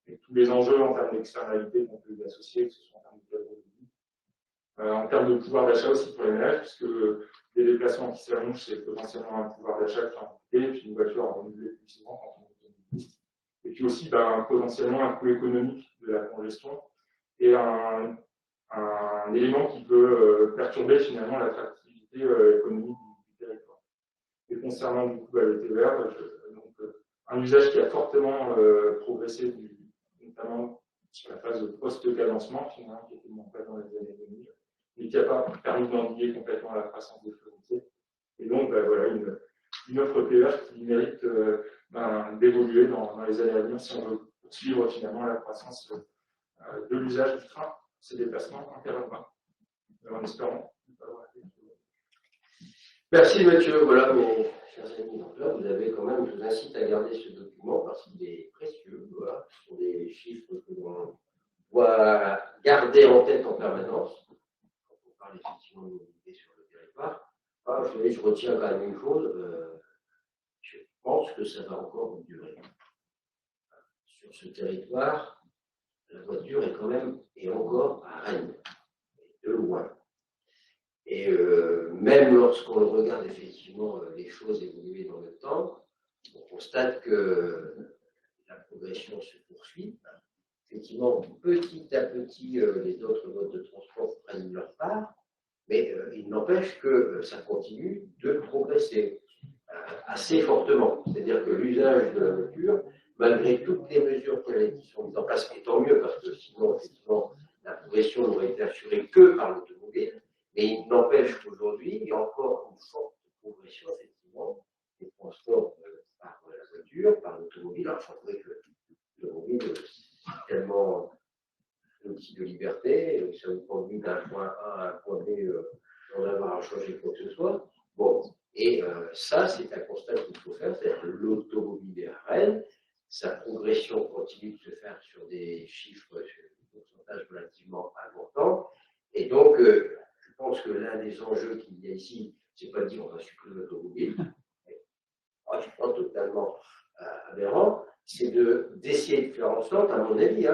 Et tous les enjeux en termes d'externalité qu'on peut y associer, que ce soit en termes de cadre de vie, en termes de pouvoir d'achat aussi pour les ménages, puisque des déplacements qui s'allongent, c'est potentiellement un pouvoir d'achat qui est amputé, et puis une voiture à renouveler plus souvent quand on est automobiliste. Et puis aussi, potentiellement un coût économique de la congestion et un élément qui peut perturber finalement l'attractivité économique du territoire. Et concernant du coup le TER, un usage qui a fortement progressé, notamment sur la phase post-cadencement, finalement, qui était mon cas dans les années 2000, et qui n'a pas permis d'endiguer complètement la croissance des flux routiers. Et donc, voilà, une offre TER qui mérite d'évoluer dans les années à venir si on veut poursuivre finalement la croissance de l'usage du train, ces déplacements interurbains. En espérant. Merci Mathieu. Voilà, mes chers amis. Donc là, vous avez quand même, je vous incite à garder ce document parce qu'il est précieux. Voilà. Ce sont des chiffres que l'on doit garder en tête en permanence quand on parle effectivement de mobilité sur le territoire. Je retiens quand même une chose. Je pense que ça va encore durer. Sur ce territoire, la voiture est quand même et encore à Rennes, de loin. Et même lorsqu'on regarde effectivement les choses évoluer dans le temps, on constate que la progression se poursuit. Effectivement, petit à petit, les autres modes de transport prennent leur part, mais il n'empêche que ça continue de progresser assez fortement. C'est-à-dire que l'usage de la voiture, malgré toutes les mesures qui sont mises en place, et tant mieux, parce que sinon, effectivement, la progression n'aurait été assurée que par l'automobile. Mais il n'empêche qu'aujourd'hui, il y a encore une forte progression, effectivement, des transports par la voiture, par l'automobile. Alors, je trouvais que l'automobile, c'est tellement un outil de liberté, ça vous conduit d'un point A à un point B sans avoir à changer quoi que ce soit. Bon, et ça, c'est un constat qu'il faut faire, c'est-à-dire que l'automobile est à Rennes, sa progression continue de se faire sur des chiffres, sur des pourcentages relativement importants, et donc, je pense que l'un des enjeux qu'il y a ici, c'est pas de dire on va supprimer l'automobile, je suis pas totalement aberrant, c'est d'essayer de faire en sorte, à mon avis,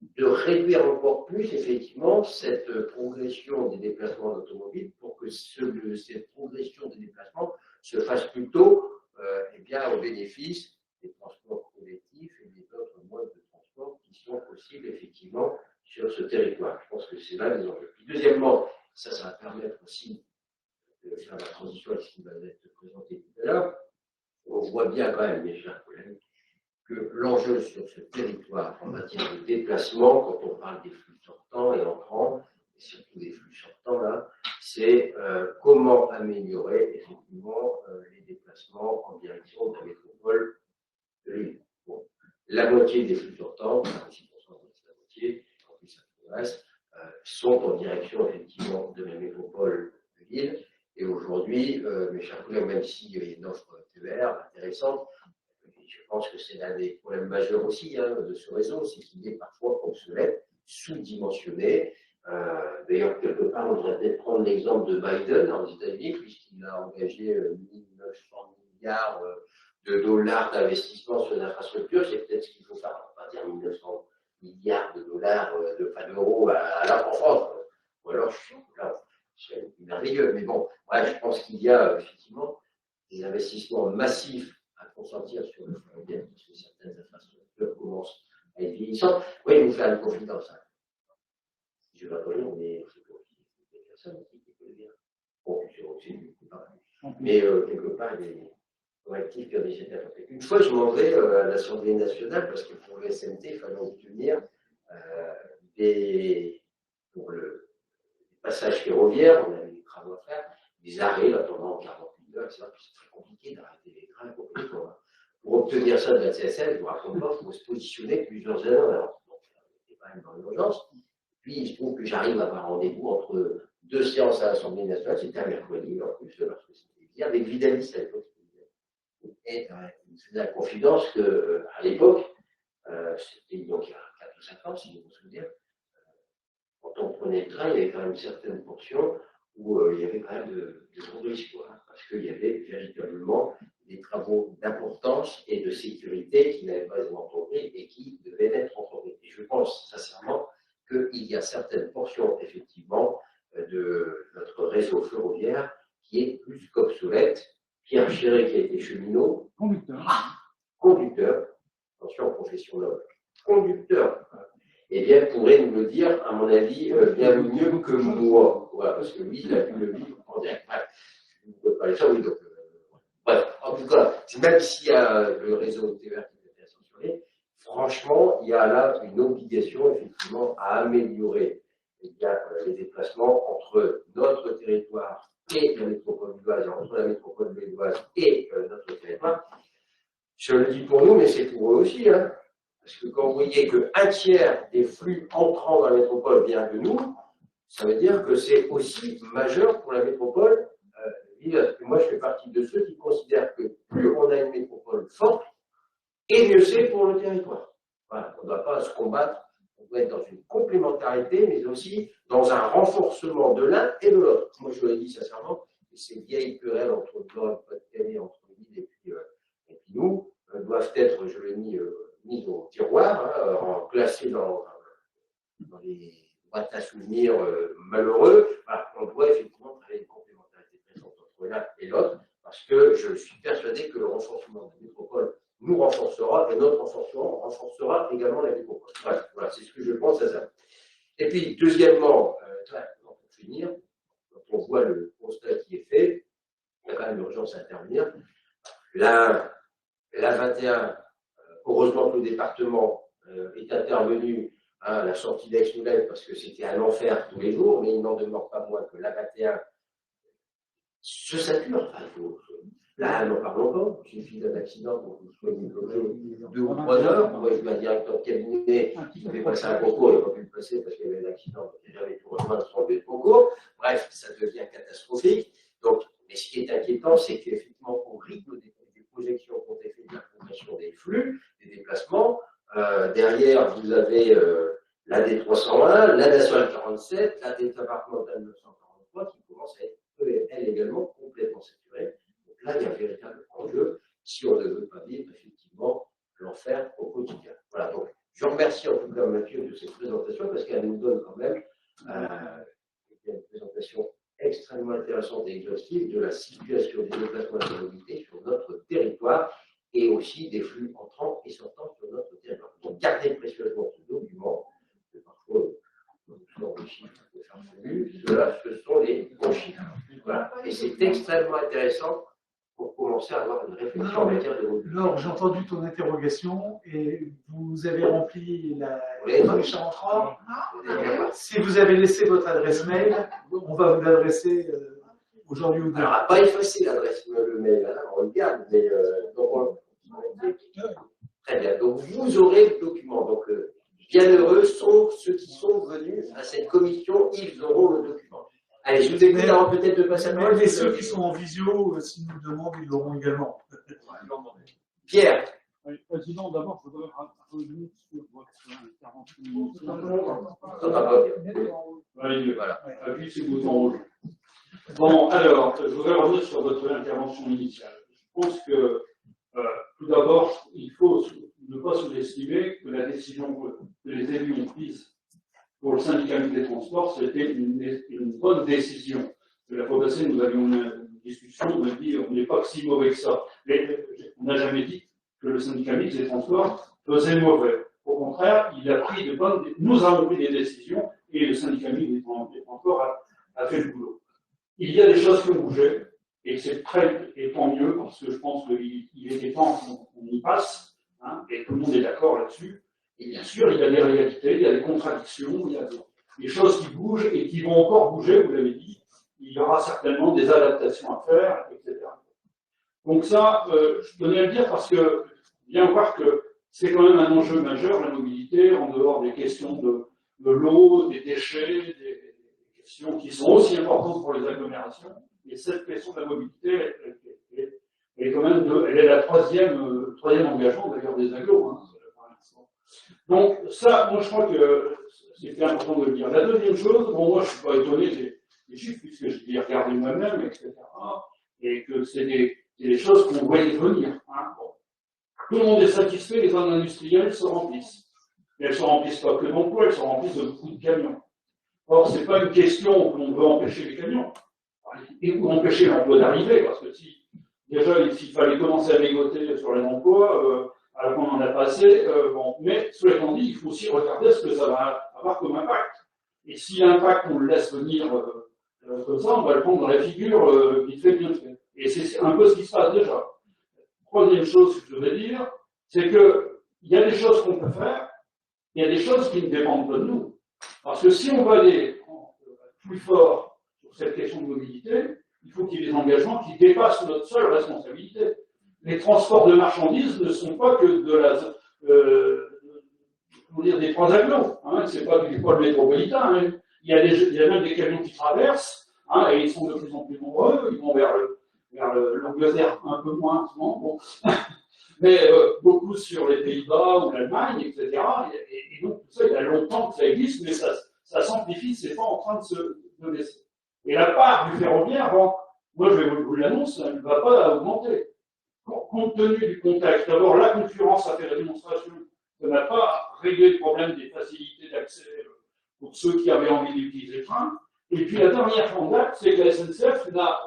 de réduire encore plus effectivement cette progression des déplacements d'automobile pour que cette progression des déplacements se fasse plutôt au bénéfice des transports collectifs et des autres modes de transport qui sont possibles effectivement sur ce territoire. Je pense que c'est là les enjeux. Puis deuxièmement, ça va permettre aussi de faire la transition avec ce qui va être présenté tout à l'heure. On voit bien quand même, mes chers collègues, que l'enjeu sur ce territoire en matière de déplacement, quand on parle des flux sortants et entrants, et surtout des flux sortants là, c'est comment améliorer effectivement les déplacements en direction de la métropole de l'île. Bon. La moitié des flux sortants, 46% de la moitié, en plus ça progresse, sont en direction effectivement de la métropole de l'île. Et aujourd'hui, mes chers collègues, même s'il y a une offre TER intéressante, je pense que c'est l'un des problèmes majeurs aussi de ce réseau, c'est qu'il est parfois obsolète sous-dimensionné. D'ailleurs, quelque part, on devrait peut-être prendre l'exemple de Biden aux États-Unis, puisqu'il a engagé 1900 milliards de dollars d'investissement sur les infrastructures. C'est peut-être ce qu'il faut faire, on va dire 1900 milliards de dollars, d'euros à en France. Ou alors, là, c'est merveilleux. Mais bon, ouais, je pense qu'il y a effectivement des investissements massifs à consentir sur le ferroviaire, parce que certaines infrastructures commencent à être vieillissantes. Oui, il nous faire une confidence. Hein. Je ne vais pas dire, mais c'est pour personne qui peut le dire. Bon, c'est aussi pas mal. Mais quelque part, il est correctif qu'il y a des étapes. Une fois, je m'en vais à l'Assemblée nationale, parce que pour le SMT, il fallait obtenir pour le passage ferroviaire, on avait des travaux à faire, des arrêts là, pendant 48 heures, etc. C'est très compliqué d'arrêter les trains pour obtenir ça de la CSL, je vous raconte pas, il faut se positionner plusieurs années. Alors, c'est quand même dans l'urgence. Puis il se trouve que j'arrive à avoir rendez-vous entre deux séances à l'Assemblée nationale, c'était un mercredi, en plus, lorsque c'était hier, avec Vidalis à l'époque. Et il me faisait la confidence qu'à l'époque, c'était donc il y a 4 ou 5 ans, si je me souviens, quand on prenait le train, il y avait quand même une certaine portion où il y avait quand même de gros risques, parce qu'il y avait véritablement des travaux d'importance et de sécurité qui n'avaient pas été entrepris et qui devaient être entrepris. Et je pense sincèrement qu'il y a certaines portions, effectivement, de notre réseau ferroviaire qui est plus qu'obsolète. Pierre Chéré, qui a été cheminot, conducteur, attention, profession noble, conducteur, eh bien, pourrait nous le dire, à mon avis, bien mieux que moi. Voilà, parce que lui, il a pu le vivre en direct. Je ne peux pas les faire, oui, donc, bref, en tout cas, même s'il y a le réseau TER qui peut être censuré, franchement, il y a là une obligation, effectivement, à améliorer les déplacements entre notre territoire et la métropole lilloise, entre la métropole lilloise et notre territoire. Je le dis pour nous, mais c'est pour eux aussi, hein. Parce que quand vous voyez qu'un tiers des flux entrants dans la métropole vient de nous, ça veut dire que c'est aussi majeur pour la métropole lilloise. Moi, je fais partie de ceux qui considèrent que plus on a une métropole forte, et mieux c'est pour le territoire. Voilà, on ne doit pas se combattre, on doit être dans une complémentarité, mais aussi dans un renforcement de l'un et de l'autre. Moi, je le dis sincèrement, ces vieilles querelles entre le Nord et le Pas-de-Calais, entre l'île et puis nous, doivent être, je l'ai mis au tiroir, classés dans les boîtes à souvenirs malheureux. Voilà, on doit effectivement travailler une complémentarité présente entre l'un et l'autre, parce que je suis persuadé que le renforcement de la métropole nous renforcera, et notre renforcement renforcera également la métropole. Voilà, c'est ce que je pense à ça. Et puis, deuxièmement, pour finir, quand on voit le constat qui est fait, il y a quand même l'urgence à intervenir. La 21, heureusement que le département est intervenu à la sortie d'Aix-Nouvelle, parce que c'était un enfer tous les jours, mais il n'en demeure pas moins que la 21 se sature. Enfin, là, n'en parlons pas. Il suffit d'un accident pour que vous soyez bloqué 2 ou 3 heures. Moi, je suis un directeur de cabinet qui devait passer un concours, il n'a pas pu le passer parce qu'il y avait un accident, donc il n'a jamais pu rejoindre son lieu de concours. Bref, ça devient catastrophique. Donc, mais ce qui est inquiétant, c'est qu'effectivement, au rythme des projections qu'on a fait de la progression des flux, des déplacements, derrière, vous avez la D301, la nationale 47, la départementale 943 qui commence à être, elle également, complètement saturée. Donc là, il y a un véritable enjeu si on ne veut pas vivre effectivement l'enfer au quotidien. Voilà, donc je remercie en tout cas Mathieu de cette présentation parce qu'elle nous donne quand même une présentation extrêmement intéressante et exhaustive de la situation des déplacements de la mobilité sur notre territoire et aussi des flux entrants et sortants sur notre territoire. Donc gardez précieusement ce document, que parfois on sort des chiffres de farfelus, ceux-là, ce sont les bons chiffres. Voilà. Et c'est extrêmement intéressant pour commencer à avoir une réflexion en matière de mobilité. Laure, j'ai entendu ton interrogation et vous avez rempli la fiche à entrant. Si vous avez laissé votre adresse mail, on va vous l'adresser aujourd'hui ou demain. Alors, on n'a pas effacé l'adresse mail, hein, on le garde, mais très bien. Donc, vous aurez le document. Donc, bienheureux sont ceux qui sont venus à cette commission, ils auront le document. Allez, je vous écoute avant peut-être de passer à la parole. Et ceux qui sont en visio, s'ils nous demandent, ils l'auront également. Pierre. Oui, président, d'abord, je voudrais revenir sur votre Voilà. Appuie sur le bouton rouge. Bon, alors, je voudrais revenir sur votre intervention initiale. Je pense que, tout d'abord, il faut ne pas sous-estimer que la décision que les élus ont prise pour le syndicat mixte des transports, c'était une bonne décision. La fois passée, nous avions une discussion, on a dit on n'est pas si mauvais que ça. Mais on n'a jamais dit que le syndicat mixte des transports faisait mauvais. Au contraire, nous avons pris des décisions et le syndicat mixte des transports a fait le boulot. Il y a des choses qui ont bougé, et c'est et tant mieux, parce que je pense qu'il était temps qu'on y passe, hein, et tout le monde est d'accord là-dessus. Et bien sûr, il y a des réalités, il y a des contradictions, il y a des choses qui bougent et qui vont encore bouger, vous l'avez dit. Il y aura certainement des adaptations à faire, etc. Donc ça, je tenais à le dire parce que, bien voir que c'est quand même un enjeu majeur, la mobilité, en dehors des questions de l'eau, des déchets, des questions qui sont aussi importantes pour les agglomérations. Et cette question de la mobilité, elle est quand même, elle est la troisième engagement d'ailleurs des agglos, hein, pour l'instant. Donc ça, moi je crois que c'était important de le dire. La deuxième chose, bon moi je suis pas étonné des chiffres puisque je l'ai regardé moi-même, etc. Et que c'est des choses qu'on voyait venir. Hein. Bon. Tout le monde est satisfait, les zones industrielles se remplissent. Mais elles ne se remplissent pas que d'emplois, elles se remplissent de beaucoup de camions. Or, ce n'est pas une question qu'on veut empêcher les camions, ou empêcher l'emploi d'arriver, parce que si déjà s'il fallait commencer à dégoter sur les emplois, alors qu'on n'en a pas assez, bon. Mais cela étant dit, il faut aussi regarder ce que ça va avoir comme impact. Et si l'impact, on le laisse venir comme ça, on va le prendre dans la figure vite fait, bien fait. Et c'est un peu ce qui se passe déjà. Troisième chose que je veux dire, c'est qu'il y a des choses qu'on peut faire, il y a des choses qui ne dépendent pas de nous. Parce que si on va aller plus fort sur cette question de mobilité, il faut qu'il y ait des engagements qui dépassent notre seule responsabilité. Les transports de marchandises ne sont pas que des trois agglos. Hein, c'est pas du pôle métropolitain. Hein. Il y a même des camions qui traversent, hein, et ils sont de plus en plus nombreux. Ils vont vers l'Angleterre un peu moins en ce moment. Bon. Mais beaucoup sur les Pays-Bas ou l'Allemagne, etc. Et donc, tout ça, il y a longtemps que ça existe, mais ça s'amplifie, c'est pas en train de baisser. Et la part du ferroviaire, bon, moi je vous l'annonce, elle ne va pas augmenter. Compte tenu du contexte, d'abord, la concurrence a fait la démonstration que n'a pas réglé le problème des facilités d'accès pour ceux qui avaient envie d'utiliser le train. Et puis la dernière fondate, c'est que la SNCF n'a,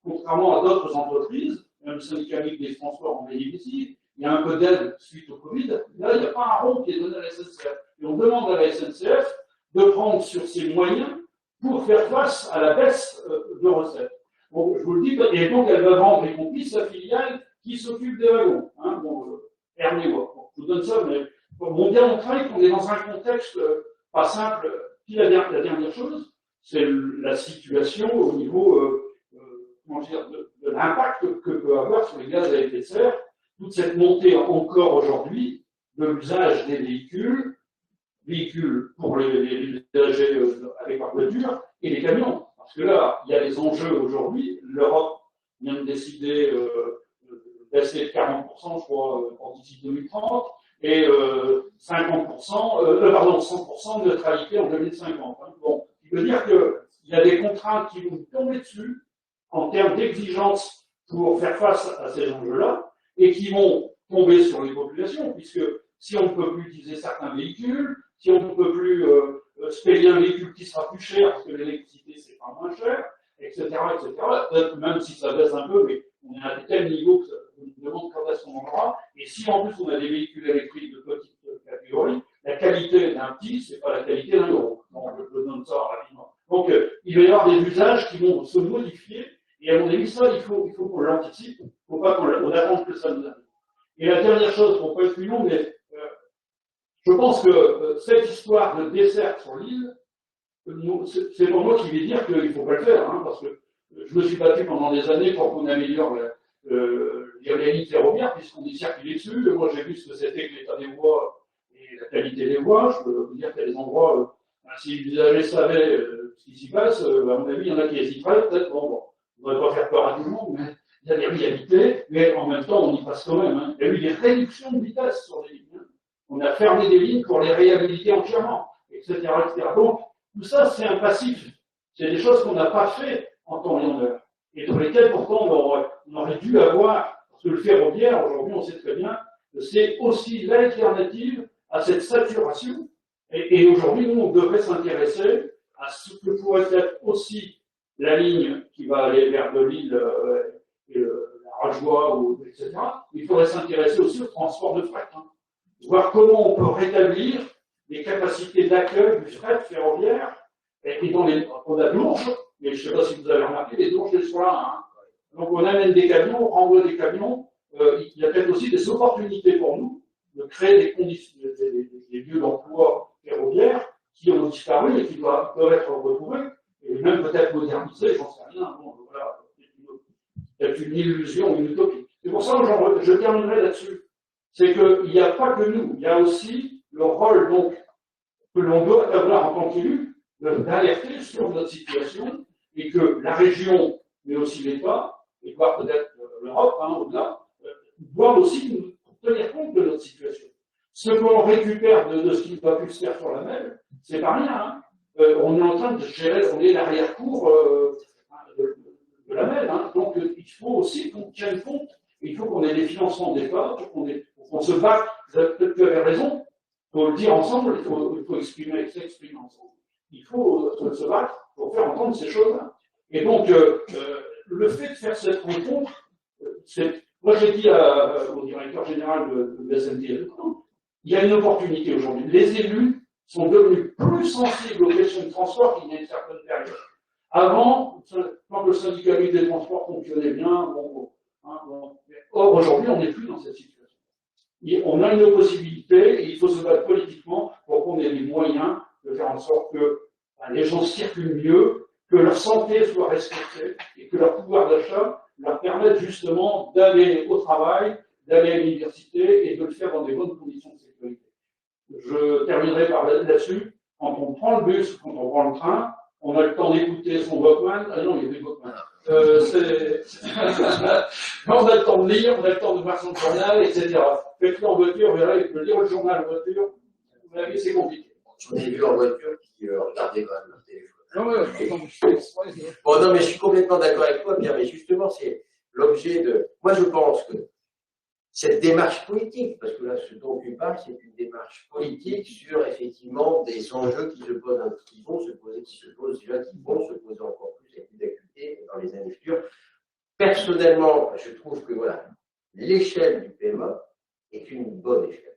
contrairement à d'autres entreprises, même le syndicat mixte des transports en bénéficie, il y a un peu d'aide suite au Covid. Là, il n'y a pas un rond qui est donné à la SNCF. Et on demande à la SNCF de prendre sur ses moyens pour faire face à la baisse de recettes. Bon, je vous le dis, et donc elle va vendre, y compris sa filiale qui s'occupe des wagons. Hein, bon, Herméois. Bon, je vous donne ça, mais pour bien montrer qu'on est dans un contexte pas simple. Puis la dernière chose, c'est la situation au niveau de l'impact que peut avoir sur les gaz à effet de serre, toute cette montée encore aujourd'hui de l'usage des véhicules pour les usagers avec leur voiture et les camions. Parce que là, il y a des enjeux aujourd'hui. L'Europe vient de décider baisser de 40%, je crois, d'ici 2030, et 100% de neutralité en 2050. Hein. Bon, il veut dire qu'il y a des contraintes qui vont tomber dessus en termes d'exigence pour faire face à ces enjeux-là, et qui vont tomber sur les populations, puisque si on ne peut plus utiliser certains véhicules, si on ne peut plus se payer un véhicule qui sera plus cher, parce que l'électricité, c'est pas moins cher, etc., même si ça baisse un peu, mais on est à tel niveau que on nous demande quand est-ce qu'on en aura, et si en plus on a des véhicules électriques de petite catégorie, la qualité d'un petit, c'est pas la qualité d'un gros. Bon, je donne ça rapidement. Donc, il va y avoir des usages qui vont se modifier, et à mon avis, ça, il faut qu'on l'anticipe, il ne faut pas qu'on attende que ça nous arrive. Et la dernière chose, pour ne pas être plus long, mais je pense que cette histoire de dessert sur l'île, c'est pour moi qui vais dire qu'il ne faut pas le faire, hein, parce que je me suis battu pendant des années pour qu'on améliore les lignes ferroviaires, puisqu'on y circulait dessus. Moi, j'ai vu ce que c'était que l'état des voies et la qualité des voies. Je peux vous dire qu'il y a des endroits, si les usagers savaient ce qui s'y passe, à mon avis, il y en a qui hésiteraient, peut-être, bon, on ne devrait pas faire peur à tout le monde, mais il y a des réalités, mais en même temps, on y passe quand même. Hein. Il y a eu des réductions de vitesse sur les lignes. Hein. On a fermé des lignes pour les réhabiliter entièrement, etc., etc. Donc, tout ça, c'est un passif. C'est des choses qu'on n'a pas fait en temps et en heure. Et dans lesquelles, pourtant, on aurait dû avoir, parce que le ferroviaire, aujourd'hui, on sait très bien, que c'est aussi l'alternative à cette saturation. Et aujourd'hui, nous, on devrait s'intéresser à ce que pourrait être aussi la ligne qui va aller vers de Lille et la Rajoie, etc. Il faudrait s'intéresser aussi au transport de fret. Voir comment on peut rétablir les capacités d'accueil du fret ferroviaire. Et dans on a Dourges, mais je ne sais pas si vous avez remarqué, les Dourges, elles sont là. Donc on amène des camions, on renvoie des camions. Il y a peut-être aussi des opportunités pour nous de créer des conditions, des lieux d'emploi ferroviaires qui ont disparu et qui doivent être retrouvés, et même peut-être modernisés, j'en sais rien. Bon, voilà, peut-être une illusion, une utopie. C'est pour ça que je terminerai là-dessus. C'est qu'il n'y a pas que nous, il y a aussi le rôle donc, que l'on doit avoir en tant qu'élu d'alerter sur notre situation et que la région, mais aussi l'État, et voire peut-être l'Europe, au-delà, doivent aussi tenir compte de notre situation. Ce qu'on récupère de ce qui ne va plus se faire sur la mer, c'est pas rien. On est en train de gérer, on est l'arrière-cour de la mer. Donc il faut aussi qu'on tienne compte, il faut qu'on ait des financements d'État, qu'on se batte. Peut-être que vous avez raison, il faut le dire ensemble, il faut s'exprimer ensemble. Il faut se battre pour faire entendre ces choses-là. Et donc, le fait de faire cette rencontre, moi j'ai dit au directeur général de SNT, il y a une opportunité aujourd'hui. Les élus sont devenus plus sensibles aux questions de transport qu'il y a une certaine période. Avant, quand le syndicat des transports fonctionnait bien, or aujourd'hui on n'est plus dans cette situation. On a une possibilité et il faut se battre politiquement pour qu'on ait les moyens de faire en sorte que les gens circulent mieux, que leur santé soit respectée et que leur pouvoir d'achat leur permette justement d'aller au travail, d'aller à l'université et de le faire dans des bonnes conditions de sécurité. Je terminerai par là-dessus. Quand on prend le bus, quand on prend le train, on a le temps d'écouter son Walkman. Ah non, il y a des Walkman. On a le temps de lire, on a le temps de voir son journal, etc. Faites-le en voiture, vous verrez, lire le journal en voiture, vous voyez, c'est compliqué. J'en ai vu en voiture qui regardaient quand même leur téléphone. Bon, non, mais je suis complètement d'accord avec toi, Pierre, mais justement, c'est l'objet de. Moi, je pense que cette démarche politique, parce que là, ce dont tu parles, c'est une démarche politique sur effectivement des enjeux qui se posent, qui vont se poser, qui se posent déjà, qui vont se poser encore plus avec plus d'acuité dans les années futures. Personnellement, je trouve que voilà, l'échelle du PMA est une bonne échelle.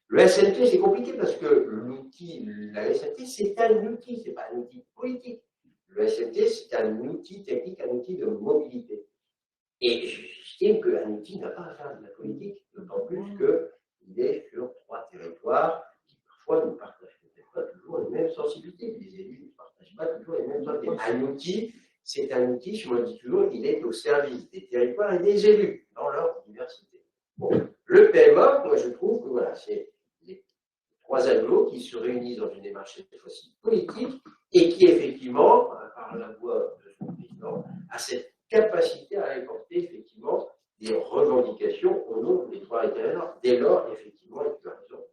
Le SNT, c'est compliqué parce que l'outil, la SNT, c'est un outil, c'est pas un outil politique. Le SNT, c'est un outil technique, un outil de mobilité. Et j'estime qu'un outil n'a pas à faire de la politique, d'autant plus qu'il est sur 3 territoires qui parfois ne partagent peut-être pas toujours les mêmes sensibilités. Les élus ne partagent pas toujours les mêmes sensibilités. Un outil, c'est un outil, je me dis toujours, il est au service des territoires et des élus dans leur diversité. Bon, le PMA, moi je trouve que voilà, c'est les 3 agglos qui se réunissent dans une démarche cette fois-ci politique et qui effectivement, par la voix de son président, a cette capacité à apporter effectivement des revendications au nom des 3 territoires, dès lors effectivement, et tu as raison,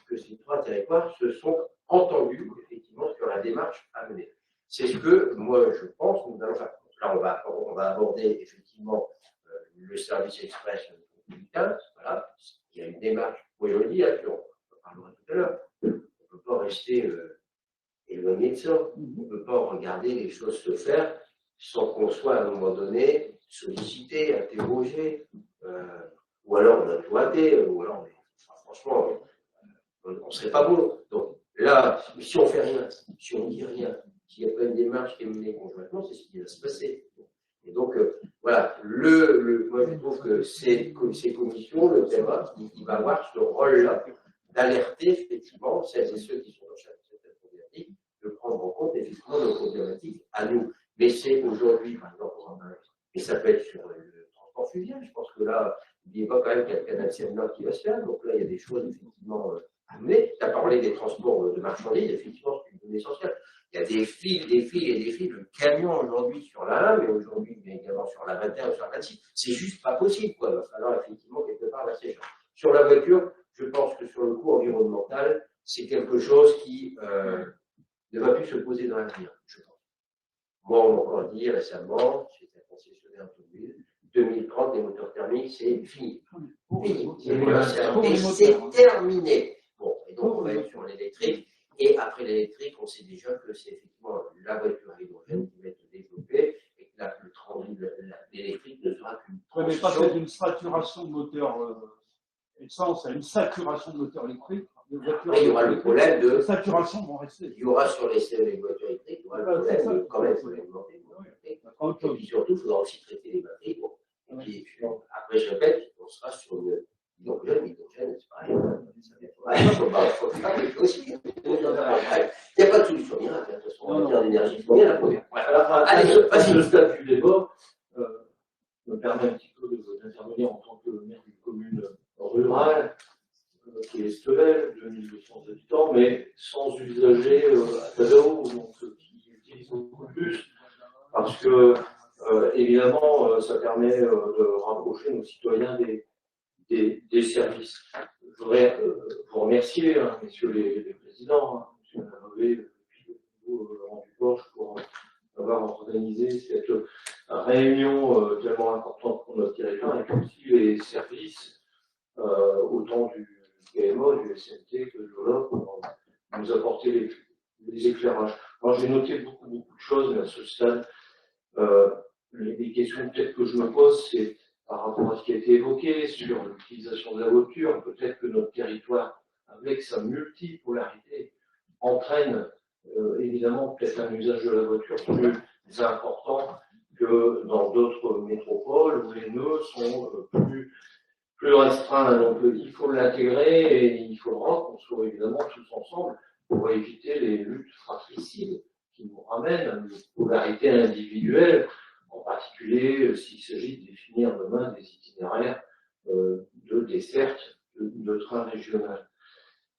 que ces 3 territoires se sont entendus effectivement sur la démarche à mener. C'est ce que moi je pense nous allons faire. Là on va aborder effectivement le service express républicain, voilà, il y a une démarche, moi je le dis, on parlera tout à l'heure, on ne peut pas rester éloigné de ça, on ne peut pas regarder les choses se faire sans qu'on soit à un moment donné sollicité, interrogé, ou alors on a tout raté, ou alors franchement, on ne serait pas beau. Donc là, si on ne fait rien, si on ne dit rien, s'il n'y a pas une démarche qui est menée conjointement, c'est ce qui va se passer. Et donc, voilà, moi je trouve que ces commissions, le PMA, il va avoir ce rôle-là d'alerter effectivement celles et ceux qui sont dans cette problématique, de prendre en compte effectivement nos problématiques à nous. Mais c'est aujourd'hui, par exemple, et ça peut être sur le transport fluvial. Je pense que là, n'oubliez pas quand même qu'il y a le canal Seine-Nord qui va se faire. Donc là, il y a des choses effectivement à mener. Tu as parlé des transports de marchandises, effectivement, c'est une donnée essentielle. Il y a des fils de camions aujourd'hui sur la 1, mais aujourd'hui, mais également sur la 21 ou sur la 26. C'est juste pas possible, quoi. Il va falloir effectivement quelque part la sécher. Sur la voiture, je pense que sur le coût environnemental, c'est quelque chose qui ne va plus se poser dans l'avenir, je pense. Moi, on m'a encore dit récemment, j'étais un concessionnaire automobile, 2030, les moteurs thermiques, c'est fini. Fini. C'est terminé. Bon, et donc on va être sur l'électrique. Et après l'électrique, on sait déjà que c'est effectivement la voiture à hydrogène qui va être développée et que le transit de l'électrique ne sera qu'une transition. Mais passer d'une saturation de moteur essence à une saturation de moteur électrique. Après, il y aura le problème de. Les saturations vont rester. Il y aura sur les voitures électriques, il y aura le problème de quand même, il faut augmenter. Et puis surtout, il faudra aussi traiter les batteries. Bon. Et puis, après, je répète, on sera sur le l'hydrogène, c'est pareil. Il faut faire des choses aussi. Il n'y a pas de solution miracle, de toute façon, en matière d'énergie, il faut bien la produire. Allez, le stade du débat me permet un petit peu d'intervenir en tant que maire d'une commune rurale, qui est Estevel, 2200 habitants, mais sans usagers à Tadao, donc qui utilisent beaucoup de bus, parce que, évidemment, ça permet de rapprocher nos citoyens des services. Je voudrais vous remercier, hein, messieurs les présidents, hein, M. Lanové, Laurent Duporche, pour avoir organisé cette réunion tellement importante pour notre territoire, et puis aussi les services, autant du PMO, du SNT que de l'OLOP, pour nous apporter les éclairages. Alors j'ai noté beaucoup de choses, mais à ce stade, les questions peut-être que je me pose, c'est par rapport à ce qui a été évoqué sur l'utilisation de la voiture, peut-être que notre territoire, avec sa multipolarité, entraîne évidemment peut-être un usage de la voiture plus important que dans d'autres métropoles où les nœuds sont plus restreints. Donc il faut l'intégrer et il faudra qu'on soit évidemment tous ensemble pour éviter les luttes fratricides qui nous ramènent à une polarité individuelle, en particulier s'il s'agit de définir demain des itinéraires de desserte de trains régionaux.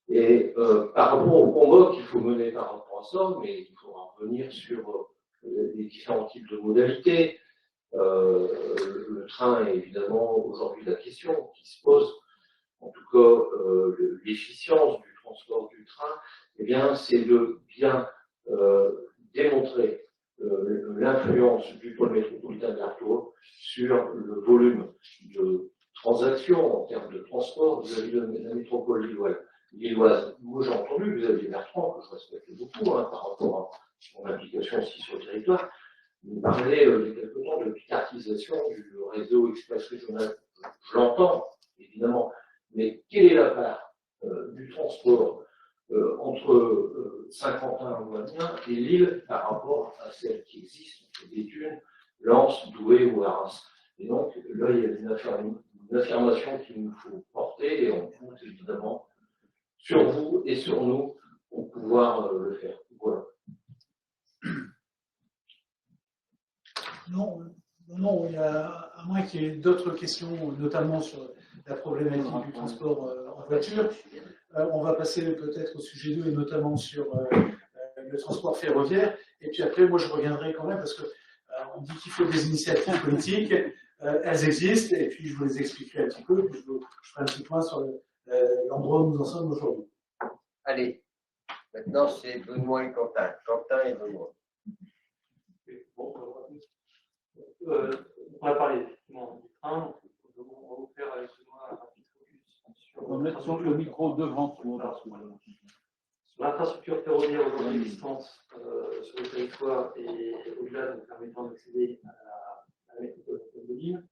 Et par rapport au combat qu'il faut mener par rapport à ça, mais il faudra revenir sur les différents types de modalités. Le train est évidemment aujourd'hui la question qui se pose, en tout cas l'efficience du transport du train, eh bien c'est de bien démontrer l'influence du pôle métropolitain de l'Artois sur le volume de transactions en termes de transport vis-à-vis de la métropole lilloise. Moi j'ai entendu, vous aviez Bertrand, que je respecte beaucoup hein, par rapport à son implication aussi sur le territoire, vous parlez il y a quelque temps de picartisation du réseau express régional. Je l'entends, évidemment, mais quelle est la part du transport entre Saint-Quentin, Louvain et Lille par rapport à celle qui existe des Thunes, Lens, Douai ou Arras? Et donc là, il y a une affirmation qu'il nous faut porter et on compte évidemment sur vous et sur nous pour pouvoir le faire. Voilà. Non, il y a, à moins qu'il y ait d'autres questions, notamment sur la problématique du transport en voiture, on va passer peut-être au sujet 2 et notamment sur le transport ferroviaire. Et puis après, moi, je reviendrai quand même parce qu'on dit qu'il faut des initiatives politiques, elles existent, et puis je vous les expliquerai un petit peu, puis je ferai un petit point sur l'endroit où nous en sommes aujourd'hui. Allez, maintenant c'est Benoît et Quentin. Quentin et Benoît. On va parler effectivement du train. On va vous faire avec moi un rapide focus sur. On va mettre sur le micro devant toi. Sur l'infrastructure ferroviaire aujourd'hui existante sur le territoire et au-delà, donc permettant d'accéder à la métropole de Lille.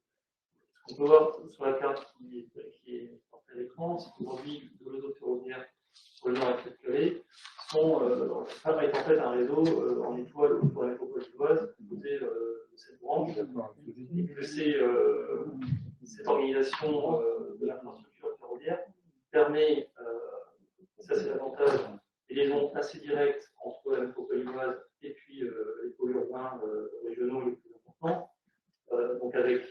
Ce qu'on peut voir sur la carte qui est portée à l'écran, c'est qu'aujourd'hui, le réseau ferroviaire sur le nord et le Calais est en fait un réseau en étoile pour la métropole lilloise, côté de cette branche, et que cette organisation de l'infrastructure ferroviaire permet, ça c'est l'avantage, des liaisons assez directes entre la métropole lilloise et puis les pôles urbains régionaux les plus importants, donc avec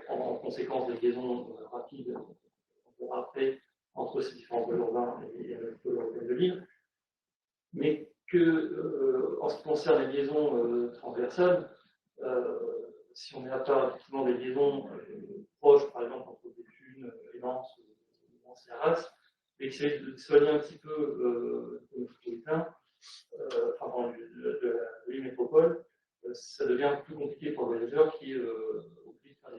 en conséquence des liaisons rapides, on verra après, entre ces différents pôles urbains et le pôle urbain de Lille, mais que en ce qui concerne les liaisons transversales, si on met à part effectivement des liaisons proches, par exemple entre des Thunes et Lens, commencer à Arras, mais qui essaie de s'éloigner un petit peu du métropolitain, de la métropole. Ça devient un peu plus compliqué pour le voyageur qui oblige de faire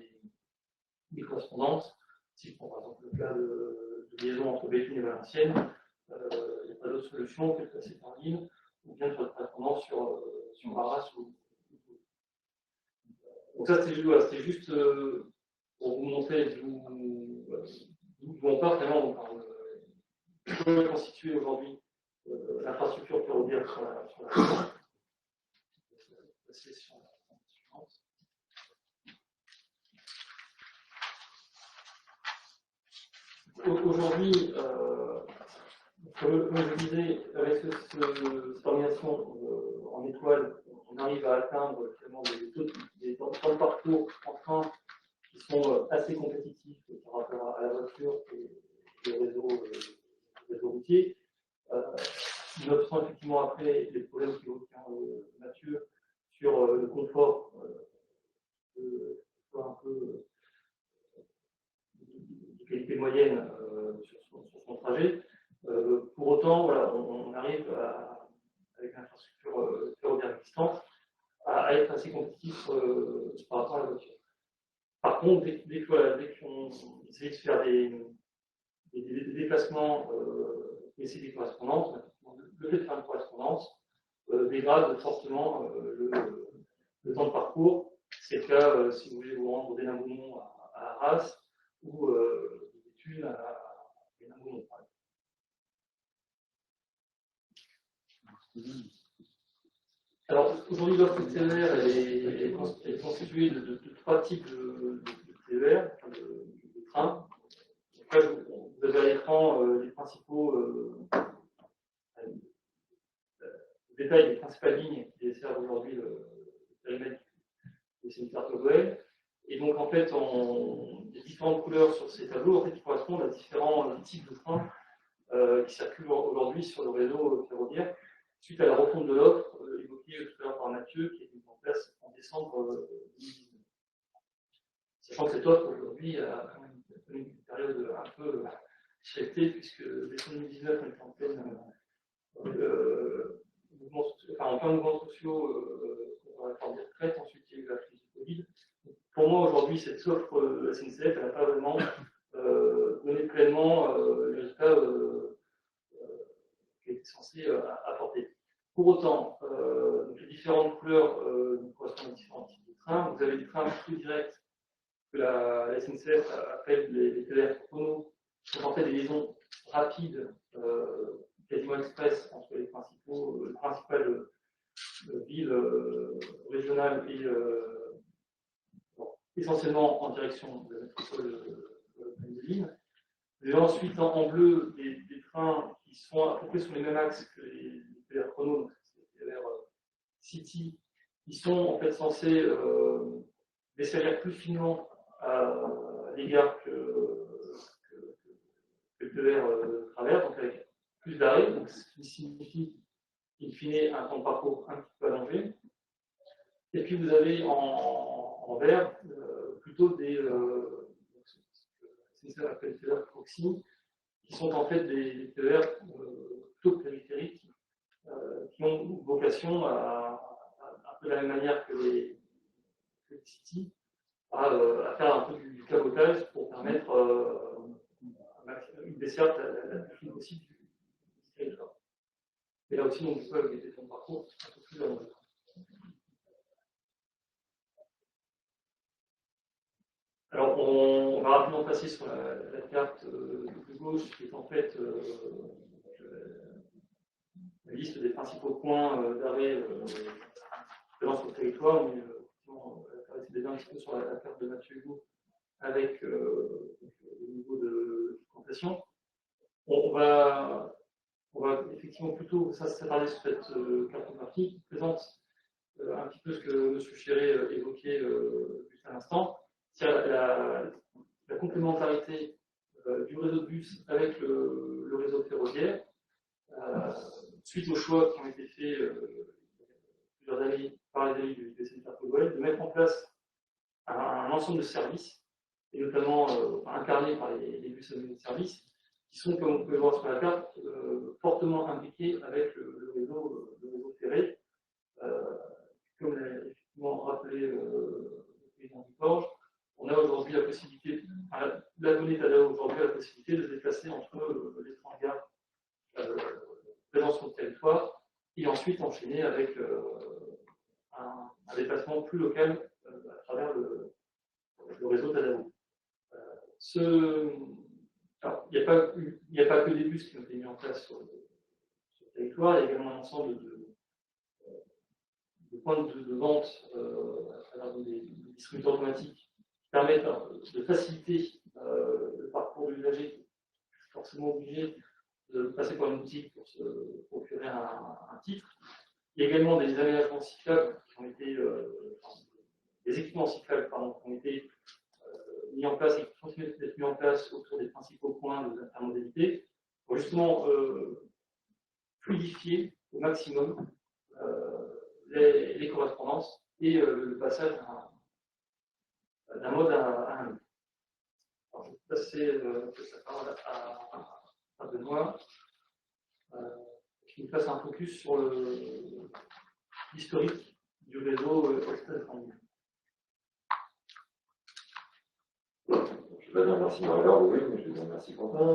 des correspondances. Si je prends par exemple le cas de liaison entre Béthune et Valenciennes, il n'y a pas d'autre solution que de passer par Lille ou bien de faire des correspondances sur Arras. Donc ça, c'était juste pour vous montrer d'où on part vraiment. Comment est constituée aujourd'hui l'infrastructure ferroviaire sur la région. Aujourd'hui, comme je disais, avec cette organisation en étoile, on arrive à atteindre finalement des temps de parcours en train qui sont assez compétitifs par rapport à la voiture et au réseau routier. Nonobstant effectivement après les problèmes qu'évoquait Mathieu sur le confort un peu de qualité moyenne sur son trajet. Pour autant, voilà, on arrive avec l'infrastructure ferroviaire existante à être assez compétitif par rapport à la voiture. Par contre, dès qu'on essaie de faire des déplacements et essayer des correspondances, le fait de faire une correspondance dégrade fortement le temps de parcours. C'est le cas si vous voulez vous rendre d'Hénin-Beaumont à Arras ou de Béthune à Hénin-Beaumont. Alors aujourd'hui, l'offre de TER est constituée de trois types de TER, de trains. Donc là, vous avez à l'écran les principaux détails des principales lignes qui desservent aujourd'hui le périmètre du SNCF Artois-Gohelle. Et donc en fait, les différentes couleurs sur ces tableaux en fait, qui correspondent à différents types de trains qui circulent aujourd'hui sur le réseau ferroviaire suite à la refonte de l'offre évoquée tout à l'heure par Mathieu qui est mise en place en décembre 2019. Sachant que cette offre aujourd'hui a quand même une période un peu chétée puisque décembre 2019 on est en plein mouvements sociaux pour la réforme des retraites, ensuite il y a eu la crise du Covid. Pour moi aujourd'hui cette offre SNCF n'a pas vraiment donné pleinement les résultats qu'elle était censée apporter. Pour autant, les différentes couleurs correspondent à différents types de trains. Vous avez des trains plus directs que la SNCF appelle les TER chrono, qui sont en fait des liaisons rapides, quasiment express entre les principales villes régionales et essentiellement en direction de la métropole de Lille. Vous avez ensuite en bleu des trains qui sont à peu près sur les mêmes axes que les TER chrono, donc les TER City, qui sont en fait censés desservir plus finement à l'égard que le TER traverse, donc avec plus d'arrêts, donc ce qui signifie in fine un temps de parcours un petit peu allongé. Et puis vous avez en vert plutôt des c'est ça appelle TER proxy, qui sont en fait des TER plutôt périphériques qui ont vocation à un peu de la même manière que les City à faire un peu du cabotage pour permettre une desserte la plus fine possible du territoire. Et là aussi, on peut avec des temps de parcours un peu plus allongés. Alors, on va rapidement passer sur la carte de gauche, qui est en fait la liste des principaux points d'arrêt présents sur le territoire. On va essayer d'aller un petit peu sur la carte de Mathieu Hugo avec le niveau de fréquentation. On va effectivement plutôt s'attarder sur cette cartographie qui présente un petit peu ce que M. Chéré évoquait juste à l'instant. C'est-à-dire la complémentarité du réseau de bus avec le réseau ferroviaire, suite aux choix qui ont été faits plusieurs années par les élus du SNCF Artois-Gohelle, de mettre en place un ensemble de services, et notamment incarné par les bus à niveau de service, qui sont, comme vous pouvez voir sur la carte, fortement impliqués avec le réseau ferré. Comme l'a effectivement rappelé le président Duporge, on a aujourd'hui la possibilité, la donnée Tadao aujourd'hui a la possibilité de se déplacer entre les 30 gares présents sur le territoire et ensuite enchaîner avec un déplacement plus local à travers le réseau Tadao. Il n'y a pas que des bus qui ont été mis en place sur le territoire, il y a également un ensemble de points de vente à travers des distributeurs automatiques qui permettent de faciliter le parcours de l'usager, forcément obligé de passer par une boutique pour se procurer un titre. Il y a également des aménagements cyclables qui ont été, des équipements cyclables pardon, qui ont été mis en place et qui continuent d'être mis en place autour des principaux points de l'intermodalité pour justement fluidifier au maximum les correspondances et le passage d'un mode à un autre. Alors, je vais passer la parole à Benoît qui nous fasse un focus sur l'historique du réseau Express Grand Lille. Je vais dire merci Marie-Laure, oui, mais je vais dire merci Quentin.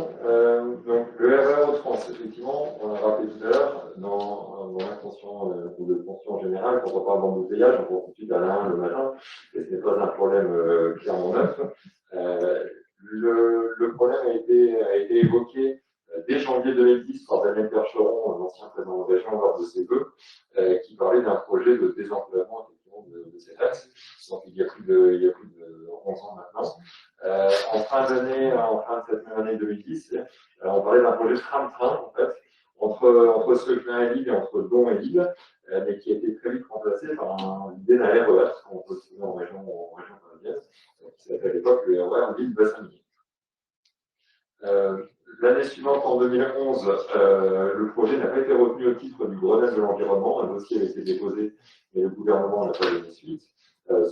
Donc le RER Hauts-de-France, effectivement, on l'a rappelé tout à l'heure, dans l'inconscient ou le conscient général, quand on parle d'embouteillage, on pense tout de suite à l'un le matin, et ce n'est pas un problème clairement neuf. Le problème a été évoqué dès janvier 2010 par Daniel Percheron, l'ancien président de région, lors de ses vœux, qui parlait d'un projet de désenclavement de cet axe. Donc il y a plus de 11 ans maintenant. En fin de cette même année 2010, on parlait d'un projet de tram-train, en fait, entre Seclin et Lille et entre Don et Lille, mais qui a été très vite remplacé par l'idée d'un RER, qu'on peut trouver en région parisienne, qui s'appelait à l'époque le RER Lille-Bassin-Minier. L'année suivante, en 2011, le projet n'a pas été retenu au titre du Grenelle de l'environnement. Un dossier a été déposé, mais le gouvernement n'a pas donné suite.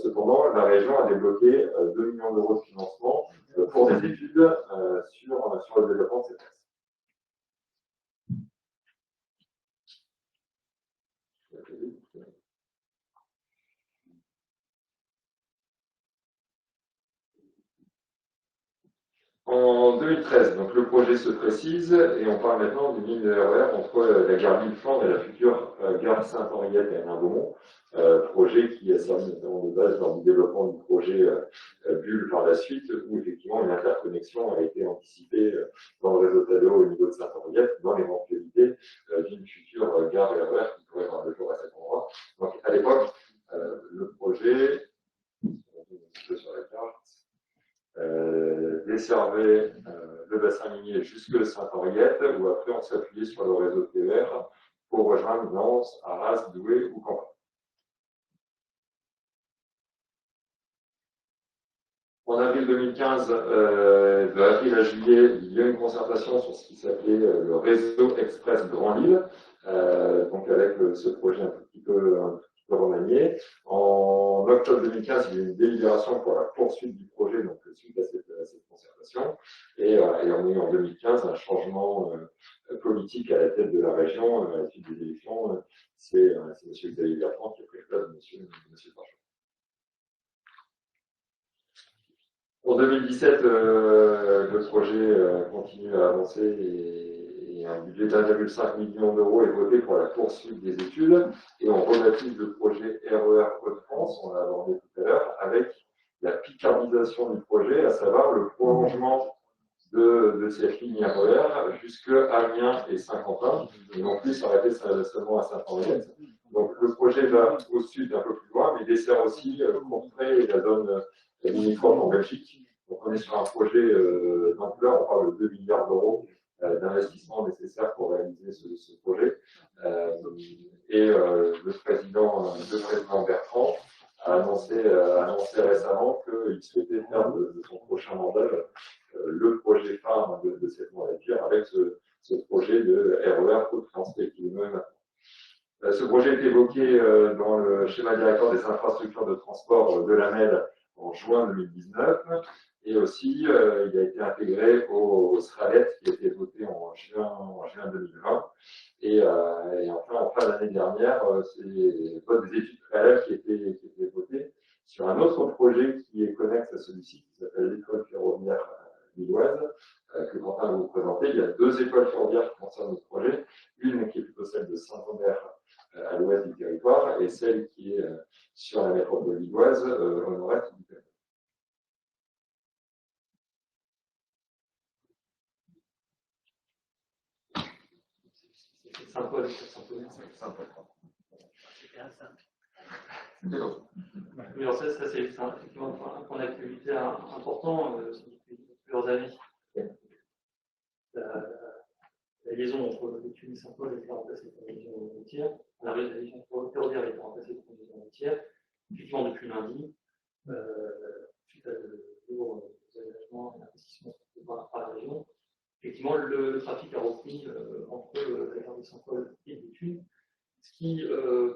Cependant, la région a débloqué 2 millions d'euros de financement pour des études sur le développement de cet axe. En 2013, donc le projet se précise et on parle maintenant d'une ligne de RER entre la gare Villeflandre et la future gare Saint-Henriette à Hénin-Beaumont, projet qui a servi notamment de base lors du développement du projet Bulle par la suite, où effectivement une interconnexion a été anticipée dans le réseau Tadao au niveau de Saint-Henriette, dans l'éventualité d'une future gare RER qui pourrait avoir le jour à cet endroit. Donc à l'époque, le projet, sur la carte, desservait le bassin minier jusque Saint-Henriette, où après on s'appuyait sur le réseau TER pour rejoindre Lens, Arras, Douai ou Caen. En avril 2015, de avril à juillet, il y a une concertation sur ce qui s'appelait le réseau Express Grand Lille, donc avec ce projet un petit peu remanié. En octobre 2015, il y a eu une délibération pour la poursuite du projet, donc suite à cette concertation. Et on a eu en 2015 un changement politique à la tête de la région, à la suite des élections. C'est M. Xavier Bertrand qui a pris la place de M. Parchon. En 2017, le projet continue à avancer et un budget d'1,5 million d'euros est voté pour la poursuite des études. Et on rebaptise le projet RER Hauts-de-France, on l'a abordé tout à l'heure, avec la picardisation du projet, à savoir le prolongement de cette ligne RER jusque Amiens et Saint-Quentin, et non plus s'arrêter seulement à Saint-Henriette. Donc le projet va au sud un peu plus loin, mais dessert aussi Courtrai et la zone limitrophe en Belgique. Donc on est sur un projet d'ampleur, on parle de 2 milliards d'euros d'investissement nécessaires pour réaliser ce projet. Le président Bertrand a annoncé récemment qu'il souhaitait faire de son prochain mandat le projet phare de cette mandature avec ce projet de RER Hauts-de-France qui est maintenant. Ce projet est évoqué dans le schéma directeur des infrastructures de transport de l'AMEL en juin 2019. Et aussi, il a été intégré au SRALET qui a été voté en juin 2020. Et enfin, en fin d'année dernière, c'est des études préalables qui étaient votées sur un autre projet qui est connexe à celui-ci, qui s'appelle l'école ferroviaire lilloise, que Quentin va vous présenter. Il y a 2 écoles ferroviaires qui concernent notre projet. Une qui est plutôt celle de Saint-Omer à l'ouest du territoire, et celle qui est sur la métropole lilloise au nord-est du territoire. Saint-Paul, Saint-Omer. Oui, alors ça c'est effectivement un point d'actualité important depuis plusieurs années. La liaison entre Béthune et Saint-Paul a été remplacée par une liaison routière. La liaison ferroviaire a été remplacée par une liaison routière. Effectivement, depuis lundi, suite à de lourds aménagements et investissements par la région, effectivement, le trafic a repris entre la gare de Saint-Paul et Béthune, ce qui,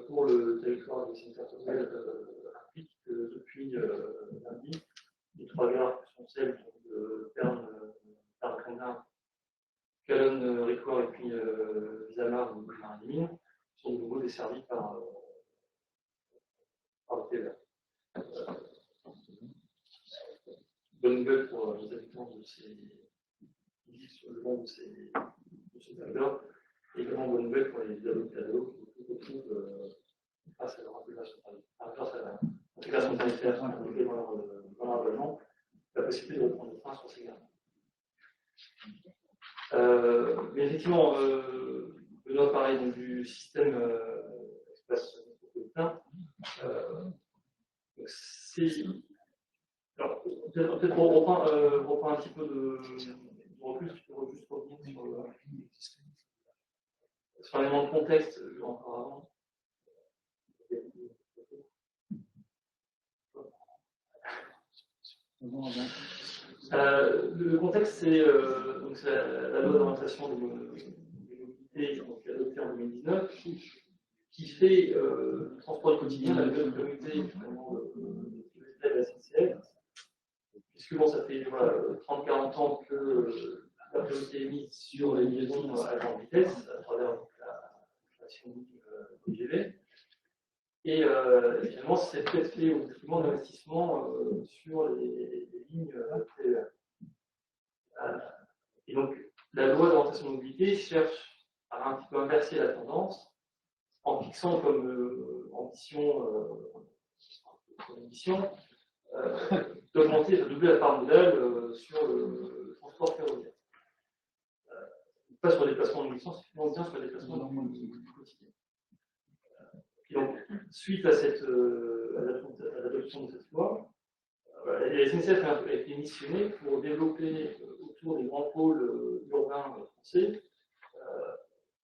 pour le territoire de Saint-Pierre implique que depuis lundi, les 3 gares qui sont celles de Pernes-Condin, Calonne, Récourt et puis Visamar ou Marie-Mine sont de nouveau desservis par le TER. Bonne nouvelle pour les habitants de ces villes sur le long de ce corridor, et également bonne nouvelle pour les ados qui retrouvent grâce à leur intégration sanitaire dans leur logement, la possibilité de reprendre le train sur ces gares. Mais effectivement, Benoît parlait donc du système espace métropolitain. Alors, peut-être pour reprendre un petit peu de recul, je peux juste revenir sur un élément de contexte encore avant. Le contexte, c'est la loi d'orientation des mobilités adoptée en 2019 qui fait le transport quotidien la nouvelle priorité de la SNCF, puisque bon, ça fait 30-40 ans que la priorité est mise sur les liaisons à grande vitesse à travers la création du TGV. Et finalement, c'est peut-être fait au détriment d'investissement sur les lignes TER. Et donc, la loi d'orientation de mobilité cherche à un petit peu inverser la tendance en fixant comme ambition d'augmenter, de doubler la part modale sur le transport ferroviaire. Pas sur les déplacements de longue distance, mais bien sur les déplacements du quotidien. Et donc, suite à l'adoption de cette loi, la SNCF a été missionnée pour développer autour des grands pôles urbains français,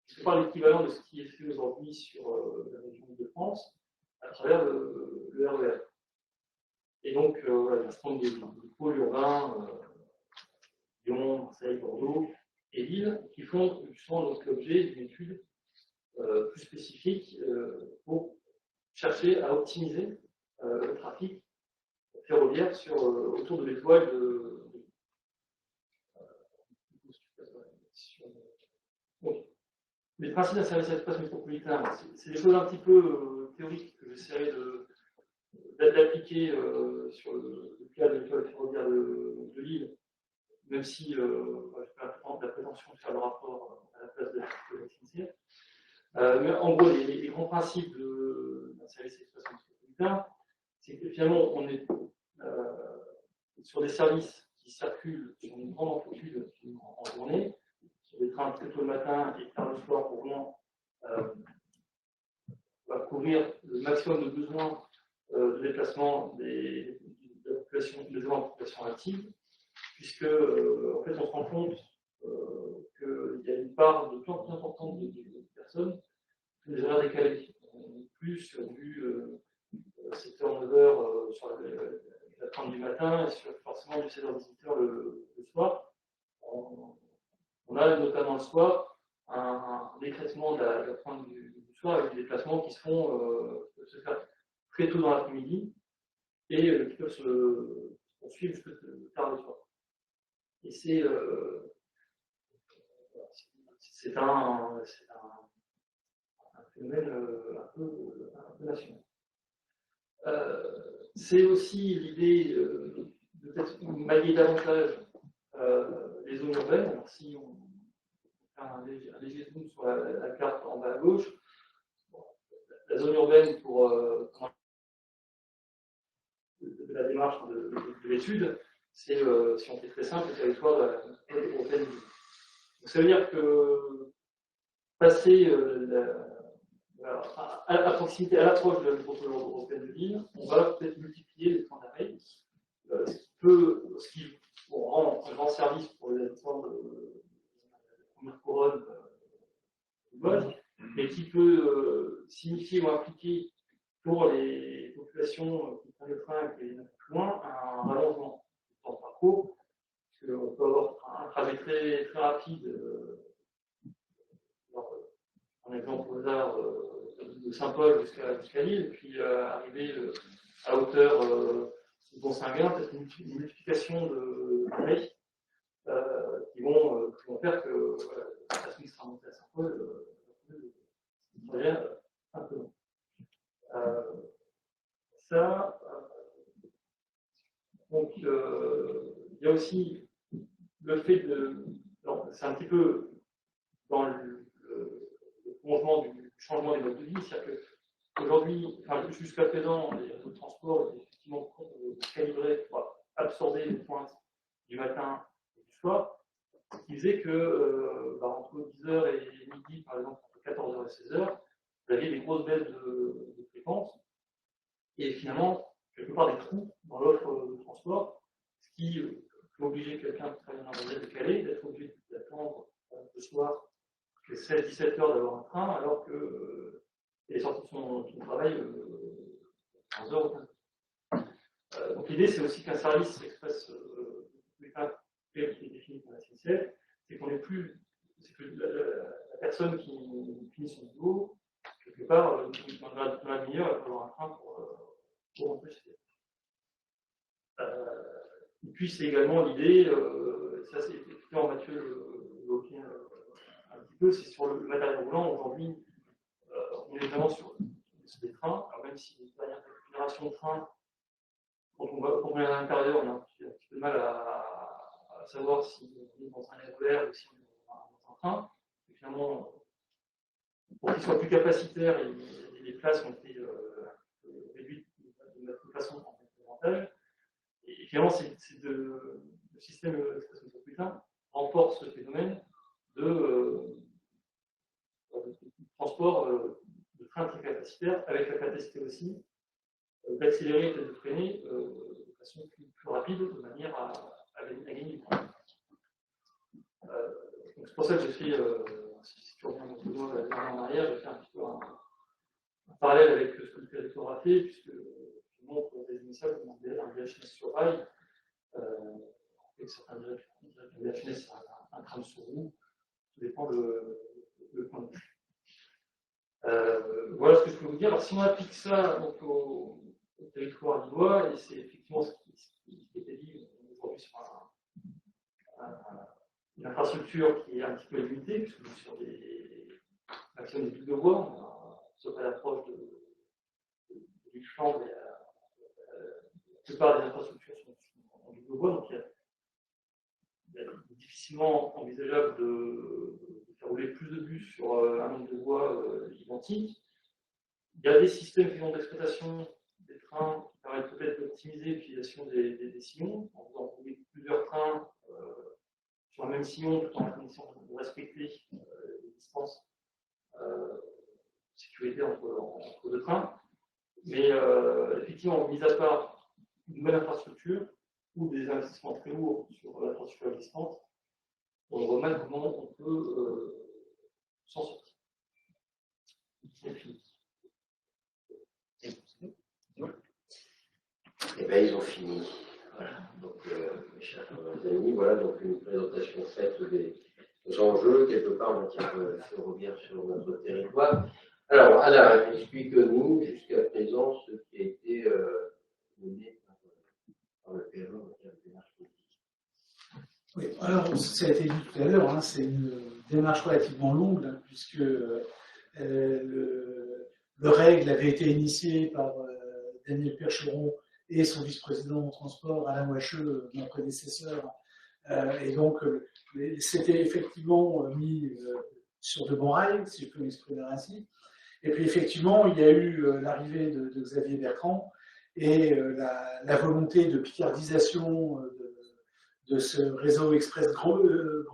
c'est pas l'équivalent de ce qui est fait aujourd'hui sur la région de France, à travers le RER. Et donc, il y a un certain nombre de pôles urbains, Lyon, Marseille, Bordeaux et Lille, qui font justement l'objet d'une étude plus spécifique pour chercher à optimiser le trafic ferroviaire autour de l'étoile les principes d'un service express métropolitain, c'est des choses un petit peu théoriques que j'essaierai d'appliquer sur le cas de l'étoile ferroviaire de Lille, même si je n'ai pas la prétention de faire le rapport à la place de la SNCF. Mais en gros, les grands principes d'un service express métropolitain, c'est que finalement, on est sur des services qui circulent sur une grande amplitude en journée, sur des trains très tôt le matin et tard le soir pour vraiment couvrir le maximum de besoins de déplacement des populations actives, puisque en fait on se rend compte qu'il y a une part de plus en plus importante de personnes qui ont des horaires décalés. On est plus sur du 7h, 9h sur la fin du matin et sur forcément du 16h, 18h le soir. On a notamment le soir un décrètement de la fin du soir avec des déplacements qui se font se faire très tôt dans l'après-midi et qui peuvent se poursuivre jusqu'à tard le soir. Et c'est un phénomène un peu national. C'est aussi l'idée de peut-être mailler davantage les zones urbaines. Alors, si on fait un léger zoom sur la carte en bas à gauche, bon, la zone urbaine pour de la démarche de l'étude, c'est, si on fait très simple, le territoire de la européenne. Donc ça veut dire que passer à proximité, à l'approche de la métropole européenne de Lille, on va peut-être multiplier les points d'arrêt, ce qui rend un grand service pour les habitants de la première couronne de Limoges, mais qui peut signifier ou impliquer pour les populations qui prennent le train et qui viennent plus loin un rallongement du temps de parcours, parce qu'on peut avoir un trajet très, très rapide. Un exemple au hasard de Saint-Paul jusqu'à Lille, puis arriver à hauteur de Pont-Saint-Gall, peut-être une multiplication de arrêts qui vont faire que la personne qui sera montée à Saint-Paul devient un peu long. Donc, il y a aussi le fait de. C'est un petit peu dans le changement des modes de vie, c'est-à-dire qu'aujourd'hui, jusqu'à présent, les réseaux de transport étaient effectivement calibrés pour absorber les pointes du matin et du soir, ce qui faisait que entre 10h et midi, par exemple, entre 14h et 16h, vous aviez des grosses baisses de fréquence, et finalement, quelque part des trous dans l'offre de transport, ce qui peut obliger quelqu'un qui travaille dans un réseau décalé d'être obligé d'attendre le soir 16-17 heures d'avoir un train, alors que il est sorti de son travail 15 heures ou 15 heures. Donc l'idée, c'est aussi qu'un service express qui est défini par la SNCF, c'est qu'on n'est plus, c'est que la personne qui finit son boulot, quelque part, dans la demi-heure, elle peut avoir un train pour rentrer chez elle. Et puis c'est également l'idée, ça c'est effectivement Mathieu l'évoquait un petit peu, c'est sur le matériel roulant. Aujourd'hui, on est vraiment sur des trains, alors même si les dernières générations de trains, quand on est à l'intérieur, on a un petit peu de mal à savoir si on est dans un RER ou si on est dans un train. Et finalement, pour qu'ils soient plus capacitaires, les places ont été réduites de façon davantage. Et finalement, le système d'expression métropolitain renforce ce phénomène de transport de train très capacitaire, avec la capacité aussi d'accélérer et de freiner de façon plus rapide, de manière à gagner du temps. C'est pour ça que j'ai fait, si tu reviens en arrière, j'ai fait un petit peu un parallèle avec ce que le territoire a fait, puisque je montre des initiales comme un VHNS sur rail, avec certains VHNS, c'est un tram sur roue, tout dépend le point de vue. Voilà ce que je peux vous dire. Alors, si on applique ça donc, au territoire lillois, et c'est effectivement ce qui était dit aujourd'hui sur une infrastructure qui est un petit peu limitée, puisque sur des actions des villes de voies, sauf à l'approche de l'île Flandre, la plupart des infrastructures sont en ville de voies, donc il est difficilement envisageable de faire rouler plus de bus sur un nombre de voies identique. Il y a des systèmes qui vont d'exploitation des trains qui permettent peut-être d'optimiser l'utilisation des sillons, en faisant rouler plusieurs trains sur un même sillon, tout en condition de respecter les distances de sécurité entre deux trains. Mais effectivement, mis à part une bonne infrastructure ou des investissements très lourds sur l'infrastructure existante, on voit mal comment on peut s'en sortir. C'est fini. Eh bien, ils ont fini. Voilà. Donc, mes chers amis, voilà donc une présentation faite des enjeux, quelque part en matière ferroviaire sur notre territoire. Alors, Alain, explique-nous jusqu'à présent ce qui a été mené par le PME en matière de démarche politique. Oui, alors ça a été dit tout à l'heure, hein, c'est une démarche relativement longue, hein, puisque le règle avait été initié par Daniel Percheron et son vice-président au transport, Alain Wacheux, mon prédécesseur. Et donc, c'était effectivement mis sur de bons rails, si je peux m'exprimer ainsi. Et puis, effectivement, il y a eu l'arrivée de Xavier Bertrand et la volonté de picardisation de ce réseau express Grand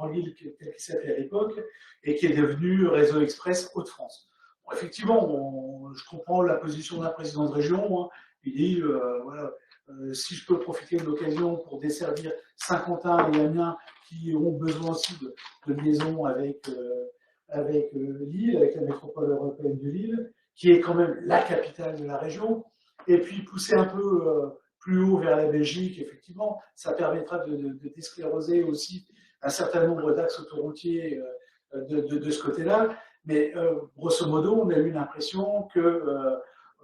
Lille, tel qu'il s'appelait à l'époque, et qui est devenu réseau express Hauts-de-France. Bon, effectivement, je comprends la position d'un président de région. Hein. Il dit, voilà, si je peux profiter de l'occasion pour desservir Saint-Quentin et Amiens, qui ont besoin aussi de liaison avec Lille, avec la métropole européenne de Lille, qui est quand même la capitale de la région, et puis pousser un peu plus haut vers la Belgique, effectivement, ça permettra de déscléroser aussi un certain nombre d'axes autoroutiers de ce côté-là. Mais grosso modo, on a eu l'impression que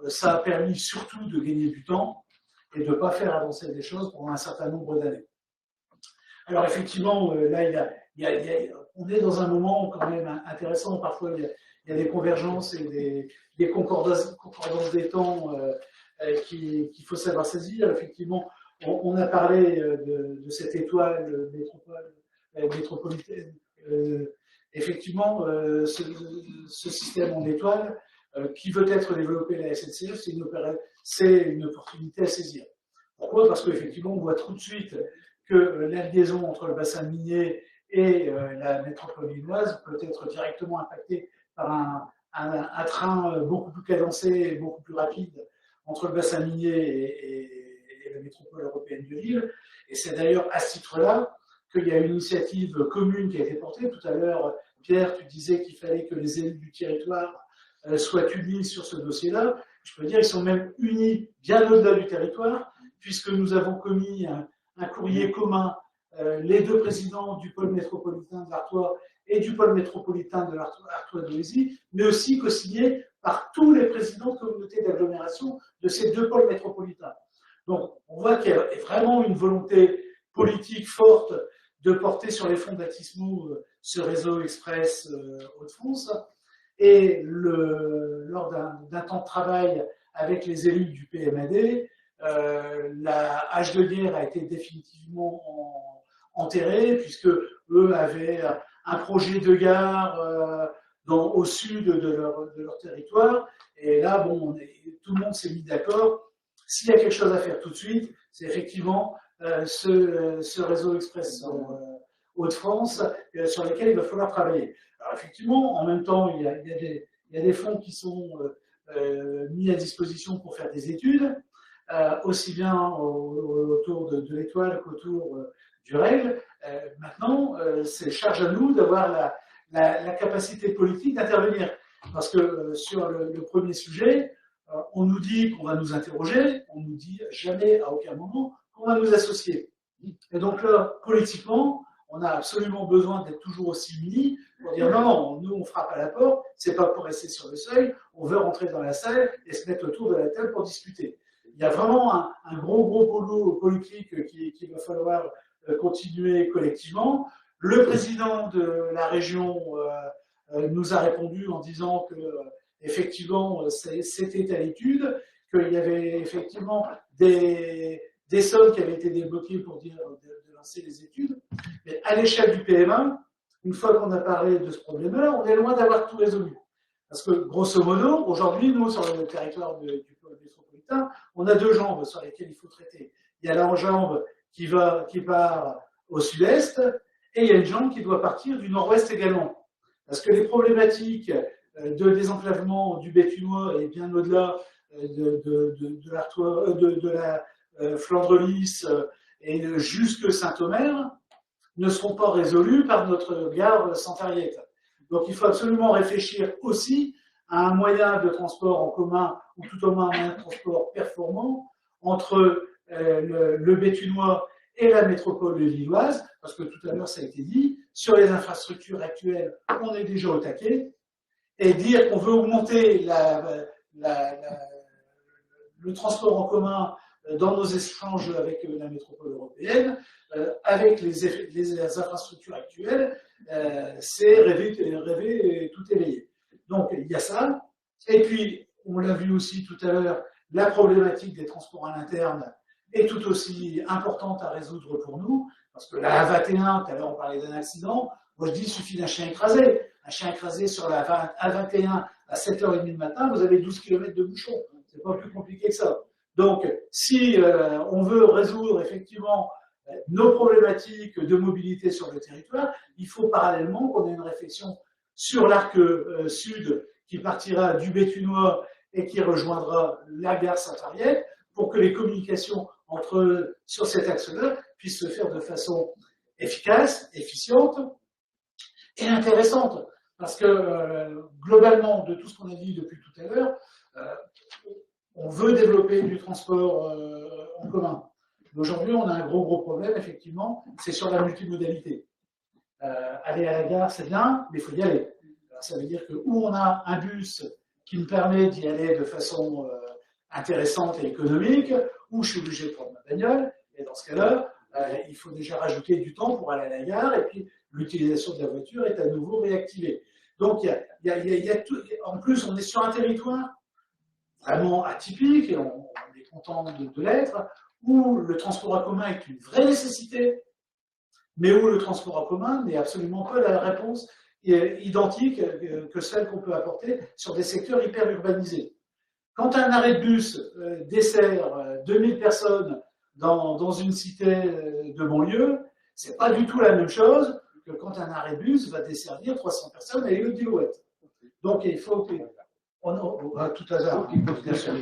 ça a permis surtout de gagner du temps et de ne pas faire avancer des choses pendant un certain nombre d'années. Alors effectivement, là, on est dans un moment quand même intéressant. Parfois, il y a des convergences et des concordances des temps qu'il faut savoir saisir. Effectivement, on a parlé de cette étoile métropolitaine. Effectivement, ce système en étoile qui veut être développé à la SNCF, c'est une opportunité à saisir. Pourquoi? Parce qu'effectivement, on voit tout de suite que la liaison entre le bassin minier et la métropole lilloise peut être directement impactée par un train beaucoup plus cadencé et beaucoup plus rapide entre le bassin minier et la métropole européenne de Lille. Et c'est d'ailleurs à ce titre-là qu'il y a une initiative commune qui a été portée. Tout à l'heure, Pierre, tu disais qu'il fallait que les élus du territoire soient unis sur ce dossier-là. Je peux dire qu'ils sont même unis bien au-delà du territoire, puisque nous avons commis un courrier commun, les deux présidents du pôle métropolitain de l'Artois et du pôle métropolitain de l'Artois-Dolésie, mais aussi co-signé par tous les présidents de communautés d'agglomération de ces deux pôles métropolitains. Donc, on voit qu'il y a vraiment une volonté politique forte de porter sur les fonds baptismaux ce réseau express Hauts-de-France. Et lors d'un temps de travail avec les élus du PMAD, la hache de guerre a été définitivement enterrée, puisque eux avaient un projet de gare au sud de leur territoire. Et là, bon, tout le monde s'est mis d'accord. S'il y a quelque chose à faire tout de suite, c'est effectivement ce réseau express Hauts-de-France sur lequel il va falloir travailler. Alors effectivement, en même temps, il y a des fonds qui sont mis à disposition pour faire des études, aussi bien autour de l'étoile qu'autour du REL. Maintenant, c'est charge à nous d'avoir la capacité politique d'intervenir. Parce que sur le premier sujet, on nous dit qu'on va nous interroger, on nous dit jamais, à aucun moment, qu'on va nous associer. Et donc là, politiquement, on a absolument besoin d'être toujours aussi unis pour dire non, nous on frappe à la porte, c'est pas pour rester sur le seuil, on veut rentrer dans la salle et se mettre autour de la table pour discuter. Il y a vraiment un gros boulot politique qu'il va falloir continuer collectivement. Le président de la région nous a répondu en disant que effectivement c'était à l'étude, qu'il y avait effectivement des sommes qui avaient été débloquées pour dire de lancer les études. Mais à l'échelle du PMA, une fois qu'on a parlé de ce problème-là, on est loin d'avoir tout résolu. Parce que, grosso modo, aujourd'hui, nous, sur le territoire du pôle métropolitain, on a deux jambes sur lesquelles il faut traiter. Il y a la jambe qui part au sud-est, et il y a une jambe qui doit partir du nord-ouest également. Parce que les problématiques de désenclavement du Béthunois et bien au-delà de la Flandre-Lys et jusque Saint-Omer ne seront pas résolues par notre gare Santariette. Donc il faut absolument réfléchir aussi à un moyen de transport en commun, ou tout au moins un moyen de transport performant entre le Béthunois et la métropole lilloise, parce que tout à l'heure ça a été dit, sur les infrastructures actuelles, on est déjà au taquet, et dire qu'on veut augmenter le transport en commun dans nos échanges avec la métropole européenne, avec les infrastructures actuelles, c'est rêver tout éveillé. Donc il y a ça. Et puis, on l'a vu aussi tout à l'heure, la problématique des transports à l'interne est tout aussi importante à résoudre pour nous, parce que la A21, tout à l'heure on parlait d'un accident, moi je dis il suffit d'un chien écrasé. Un chien écrasé sur la A21 à 7h30 le matin, vous avez 12 km de bouchon. C'est pas plus compliqué que ça. Donc, si on veut résoudre effectivement nos problématiques de mobilité sur le territoire, il faut parallèlement qu'on ait une réflexion sur l'arc sud qui partira du Béthunois et qui rejoindra la gare Saint-Ariel pour que les communications sur cet axe-là puissent se faire de façon efficace, efficiente et intéressante. Parce que globalement, de tout ce qu'on a dit depuis tout à l'heure, on veut développer du transport en commun. Aujourd'hui, on a un gros problème, effectivement, c'est sur la multimodalité. Aller à la gare, c'est bien, mais il faut y aller. Alors, ça veut dire que où on a un bus qui me permet d'y aller de façon intéressante et économique, ou je suis obligé de prendre ma bagnole, et dans ce cas-là, il faut déjà rajouter du temps pour aller à la gare, et puis l'utilisation de la voiture est à nouveau réactivée. Donc, il y a tout. En plus, on est sur un territoire vraiment atypique, et on est content de l'être, où le transport en commun est une vraie nécessité, mais où le transport en commun n'est absolument pas la réponse identique que celle qu'on peut apporter sur des secteurs hyper urbanisés. Quand un arrêt de bus dessert 2000 personnes dans une cité de banlieue, c'est pas du tout la même chose que quand un arrêt de bus va desservir 300 personnes à l'île d'Ilouette. Donc il faut que... tout hasard, bien sûr.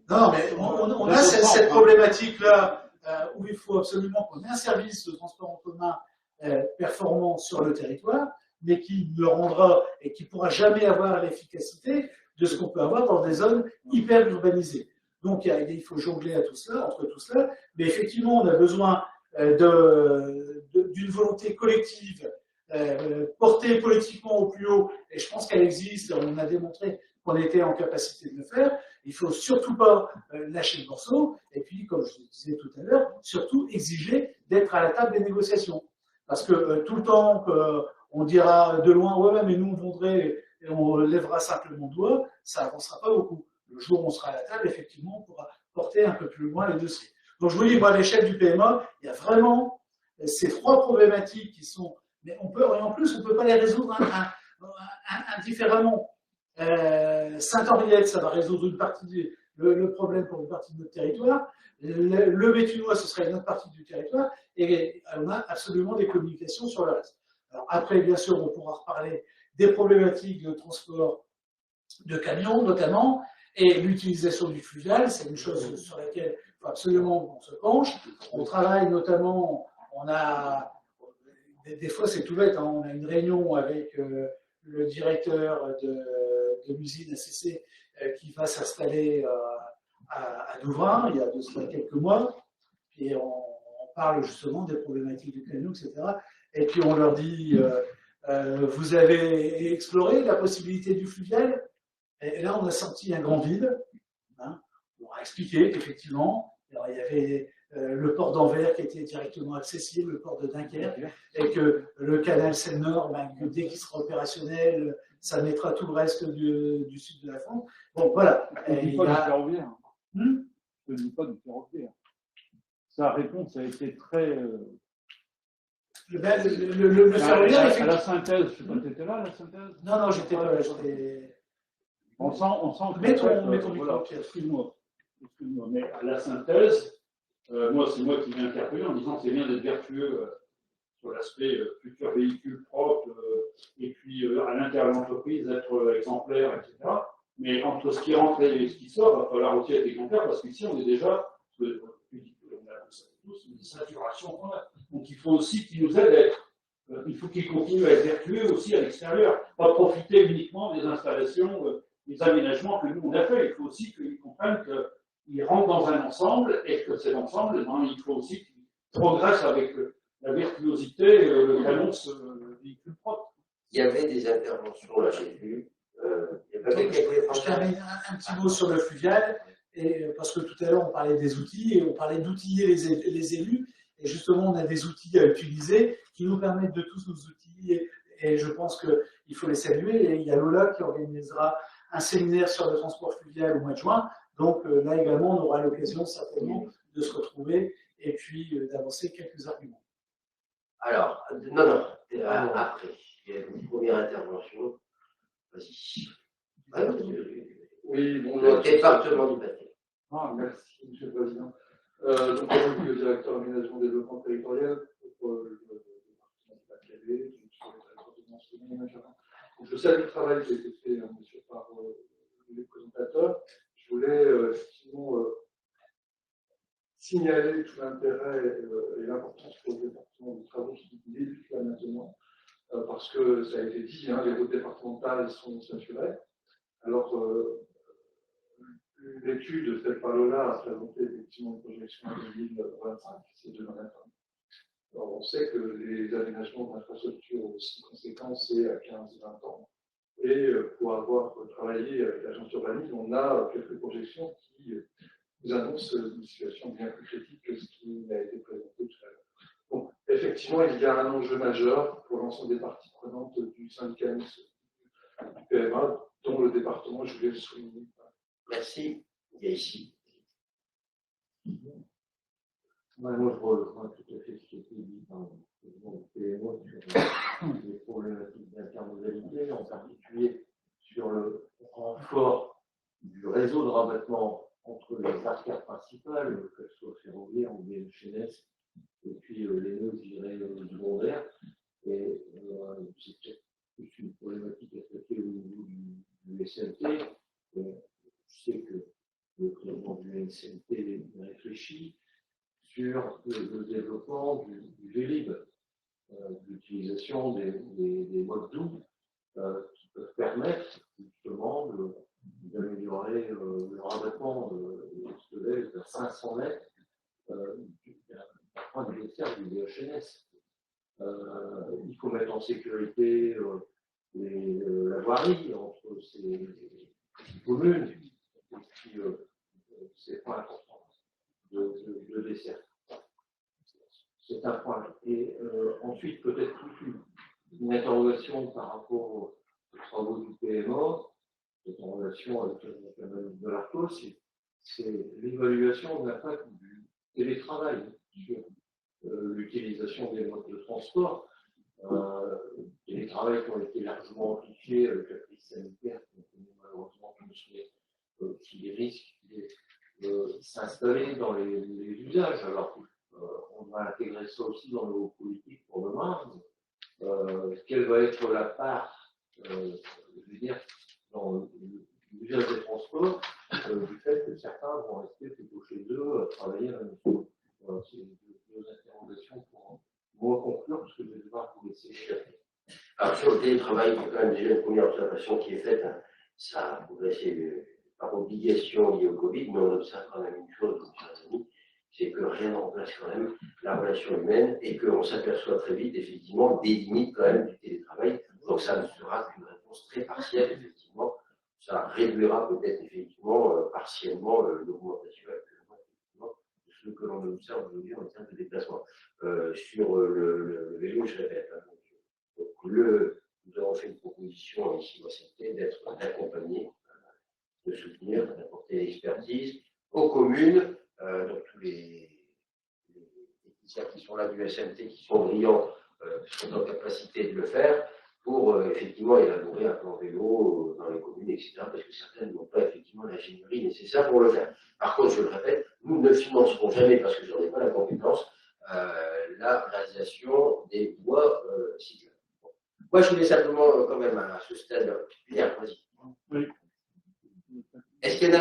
Non, mais on a cette problématique-là où il faut absolument qu'on ait un service de transport en commun performant sur le territoire, mais qui ne rendra et qui ne pourra jamais avoir l'efficacité de ce qu'on peut avoir dans des zones hyper urbanisées. Donc il faut jongler entre tout cela, mais effectivement on a besoin d'une volonté collective portée politiquement au plus haut, et je pense qu'elle existe, on a démontré qu'on était en capacité de le faire. Il ne faut surtout pas lâcher le morceau, et puis, comme je le disais tout à l'heure, surtout exiger d'être à la table des négociations. Parce que tout le temps qu'on dira de loin, ouais, mais nous on voudrait, et on lèvera simplement le doigt, ça n'avancera pas beaucoup. Le jour où on sera à la table, effectivement, on pourra porter un peu plus loin les dossiers. Donc je vous dis, moi, à l'échelle du PMA, il y a vraiment ces trois problématiques qui sont... Mais on peut, et en plus, on ne peut pas les résoudre indifféremment. Saint-Henriette, ça va résoudre une partie le problème pour une partie de notre territoire. Le Béthunois, ce serait une autre partie du territoire. Et on a absolument des communications sur le reste. Alors après, bien sûr, on pourra reparler des problématiques de transport de camions, notamment, et l'utilisation du fluvial, c'est une chose sur laquelle il faut absolument qu'on se penche. On travaille notamment, on a... Des fois, c'est tout bête, hein, on a une réunion avec le directeur de l'usine ACC qui va s'installer à Douvrin, il y a de cela quelques mois, et on parle justement des problématiques du camion, etc. Et puis on leur dit, vous avez exploré la possibilité du fluvial? Et là, on a senti un grand vide. Hein. On a expliqué qu'effectivement, il y avait le port d'Anvers qui était directement accessible, le port de Dunkerque, et que le canal Seine-Nord, dès qu'il sera opérationnel, ça mettra tout le reste du sud de la France. Bon, voilà. Je ne dis pas du ferroviaire. Je ne dis pas du ferroviaire. Sa réponse a été très... Le ferroviaire, à la synthèse, je ne sais pas, tu étais là, à la synthèse? Non, j'étais pas là. On sent que... Mets ton micro, voilà, excuse-moi, mais à la synthèse, moi, c'est moi qui l'ai interpellé en disant que c'est bien d'être vertueux sur l'aspect futur véhicule propre, et puis à l'intérieur de l'entreprise, être exemplaire, etc. Mais entre ce qui rentre et ce qui sort, il va falloir aussi être exemplaire, parce qu'ici, on est déjà, on a tous une saturation qu'on a. Donc il faut aussi qu'ils nous aident à être, il faut qu'ils continuent à être vertueux aussi à l'extérieur, pas profiter uniquement des installations, des aménagements que nous on a fait. Il faut aussi qu'ils comprennent qu'ils rentrent dans un ensemble et que cet ensemble, il faut aussi qu'ils progressent avec la virtuosité qu'annonce le véhicule propre. Il y avait des interventions, là j'ai vu. Il y avait Je termine un petit mot sur le fluvial, et parce que tout à l'heure, on parlait des outils et on parlait d'outiller les élus. Et justement, on a des outils à utiliser qui nous permettent de tous nous outiller. Et je pense qu'il faut les saluer. Et il y a Lola qui organisera un séminaire sur le transport fluvial au mois de juin. Donc là également, on aura l'occasion certainement de se retrouver et puis d'avancer quelques arguments. Alors, non, après, il y a une première intervention. Vas-y. Oui, bon, Le département du Pas-de-Calais. Merci, Monsieur le Président. Donc, aujourd'hui, le directeur aménagement développement territorial pour le département du Pas-de-Calais, je salue le travail qui a été fait, bien sûr, par les présentateurs. Je voulais effectivement signaler tout l'intérêt et l'importance pour le département des travaux qui débutent là maintenant, parce que ça a été dit, hein, les routes départementales sont saturées. Alors, l'étude faite par Lola a présenté effectivement une projection en 2025, c'est 2021. Alors, on sait que les aménagements d'infrastructures aussi conséquents, c'est à 15-20 ans. Et pour avoir travaillé avec l'agence urbanisme, on a quelques projections qui nous annoncent une situation bien plus critique que ce qui a été présenté tout à l'heure. Donc, effectivement, il y a un enjeu majeur pour l'ensemble des parties prenantes du syndicalisme du PMA, dont le département, je voulais le souligner. Merci. Il y a ici. Moi, je rejoins tout à fait ce qui a été dit par le PMO sur les problématiques d'intermodalité, en particulier sur le renfort du réseau de rabattement entre les artères principales, qu'elles soient ferroviaires ou bien chaînesses, et puis les nœuds, je dirais, secondaires. Et c'est peut-être plus une problématique à traiter au niveau du SNT. Je sais que le président du SNT réfléchit sur le développement du Vélib, l'utilisation des modes doux qui peuvent permettre justement d'améliorer le rabattement de 500 mètres d'un point de vue du DHNS. Il faut mettre en sécurité la voirie entre ces communes, et puis c'est pas important de dessert. C'est un point. Et ensuite, peut-être une interrogation par rapport aux travaux du PMO, cette en relation avec la analyse de l'ARCO, c'est l'évaluation de l'impact du télétravail sur l'utilisation des modes de transport. Télétravail qui ont été largement amplifiés avec la crise sanitaire, malheureusement, qui les risques de s'installer dans les usages. Alors, on va intégrer ça aussi dans nos politiques pour demain. Quelle va être la part, je veux dire, dans l'usage des transports, du fait que certains vont rester plutôt chez eux à travailler à la maison. Voilà, c'est deux interrogations pour moi conclure, parce que je vais devoir vous laisser. Alors, sur le télétravail, il y a quand même déjà une première observation qui est faite. Hein. Ça a progressé par obligation liée au Covid, mais on observe quand même une chose, chers amis, c'est que rien ne remplace quand même la relation humaine et qu'on s'aperçoit très vite, effectivement, des limites quand même du télétravail. Donc, ça ne sera qu'une réponse très partielle, effectivement. Ça réduira peut-être, effectivement, partiellement l'augmentation actuellement, effectivement, de ce que l'on observe aujourd'hui en termes de déplacement. Sur le vélo, je répète, hein, donc, nous avons fait une proposition ici au CNT d'accompagner, de soutenir, d'apporter l'expertise aux communes, donc tous les techniciens qui sont là du SMT, qui sont brillants, sont en capacité de le faire pour effectivement élaborer un plan vélo dans les communes, etc. Parce que certaines n'ont pas effectivement l'ingénierie nécessaire pour le faire. Par contre, je le répète, nous ne financerons jamais, parce que je n'en ai pas la compétence, la réalisation des voies cyclables. Bon. Moi, je voulais simplement, quand même, à ce stade, Pierre, vas-y. Oui. Est-ce qu'il y a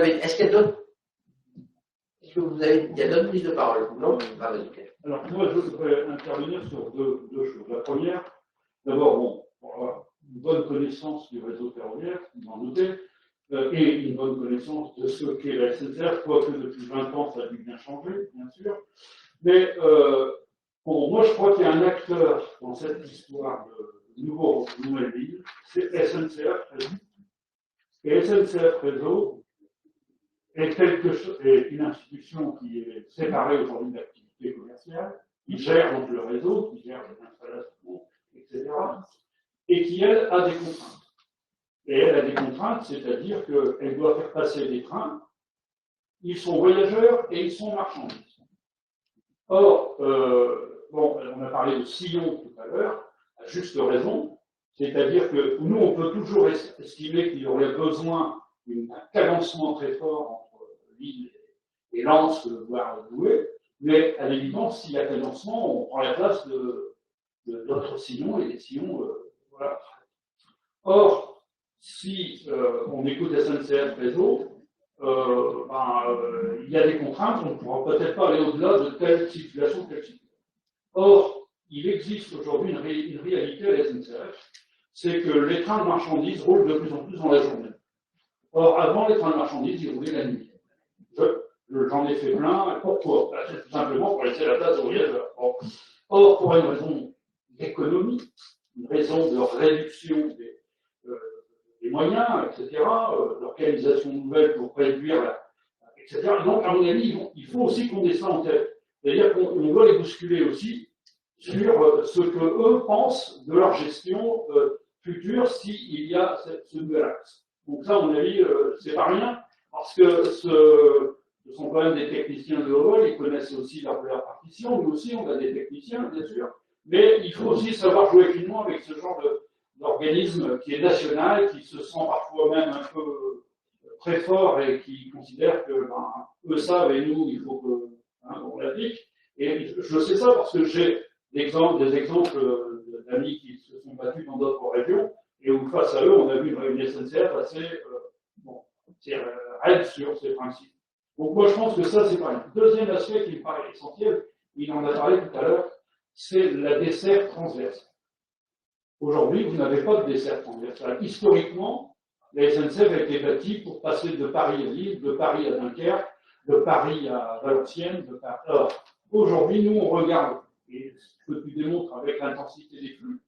d'autres? Est-ce que il y a d'autres prises de parole? Non? Ah, vas-y. Alors, moi, je voudrais intervenir sur deux choses. La première, d'abord, une bonne connaissance du réseau ferroviaire, vous en doutez, et une bonne connaissance de ce qu'est la SNCF, quoique depuis 20 ans, ça a dû bien changer, bien sûr. Mais moi, je crois qu'il y a un acteur dans cette histoire de nouvelle ville, c'est SNCF Réseau. Et SNCF Réseau est une institution qui est séparée aujourd'hui de l'activité commerciale, qui gère donc le réseau, qui gère les installations, etc., et qui, elle, a des contraintes. Et elle a des contraintes, c'est-à-dire qu'elle doit faire passer des trains, ils sont voyageurs et ils sont marchandises. Or, bon, on a parlé de sillon tout à l'heure, à juste raison, c'est-à-dire que nous, on peut toujours estimer qu'il y aurait besoin d'un cadencement très fort entre Lille et Lens, voire Douai, mais à l'évidence, s'il y a cadencement, on prend la place d'autres sillons et des sillons, voilà. Or, si on écoute SNCF Réseau, il y a des contraintes, on ne pourra peut-être pas aller au-delà de telle situation, telle situation. Or, il existe aujourd'hui une réalité à la SNCF, c'est que les trains de marchandises roulent de plus en plus dans la journée. Or, avant, les trains de marchandises, ils roulaient la nuit. J'en ai fait plein. Pourquoi? C'est tout simplement pour laisser la place aux voyageurs. Or, pour une raison d'économie, une raison de réduction des moyens, etc., l'organisation nouvelle pour réduire, etc. Donc, à mon avis, il faut aussi qu'on ait ça en tête. C'est-à-dire qu'on doit les bousculer aussi sur ce que eux pensent de leur gestion future s'il y a ce nouvel axe. Donc ça, à mon avis, c'est pas rien, parce que ce sont quand même des techniciens de haut vol, ils connaissent aussi leur partition, nous aussi, on a des techniciens, bien sûr, mais il faut aussi savoir jouer finement avec ce genre d'organisme qui est national, qui se sent parfois même un peu très fort et qui considère que eux savent et nous, il faut qu'on l'applique. Et je sais ça parce que j'ai des exemples d'amis qui se sont battus dans d'autres régions et où face à eux, on a vu une SNCF assez raide sur ces principes. Donc moi, je pense que ça, c'est pas rien. Deuxième aspect qui me paraît essentiel, il en a parlé tout à l'heure, c'est la desserte transversale. Aujourd'hui, vous n'avez pas de desserte transversale. Historiquement, la SNCF a été bâtie pour passer de Paris à Lille, de Paris à Dunkerque, de Paris à Valenciennes, de Paris. Alors, aujourd'hui, nous, on regarde, et ce que tu démontres avec l'intensité des flux,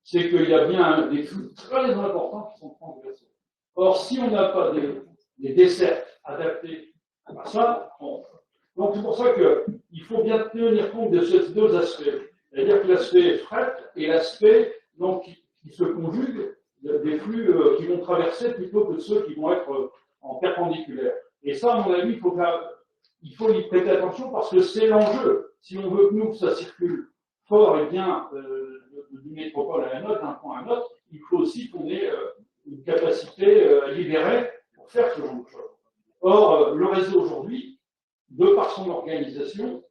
c'est qu'il y a bien des flux très importants qui sont transversaux. Or, si on n'a pas des dessertes adaptées à ça, donc c'est pour ça qu'il faut bien tenir compte de ces deux aspects. C'est-à-dire que l'aspect fret et l'aspect qui se conjuguent, des flux qui vont traverser plutôt que ceux qui vont être en perpendiculaire. Et ça, à mon avis, il faut y prêter attention parce que c'est l'enjeu. Si on veut que nous, ça circule fort et bien d'une métropole à un autre, d'un point à un autre, il faut aussi qu'on ait une capacité libérée pour faire ce genre de choses. Or, le réseau aujourd'hui, de par son organisation,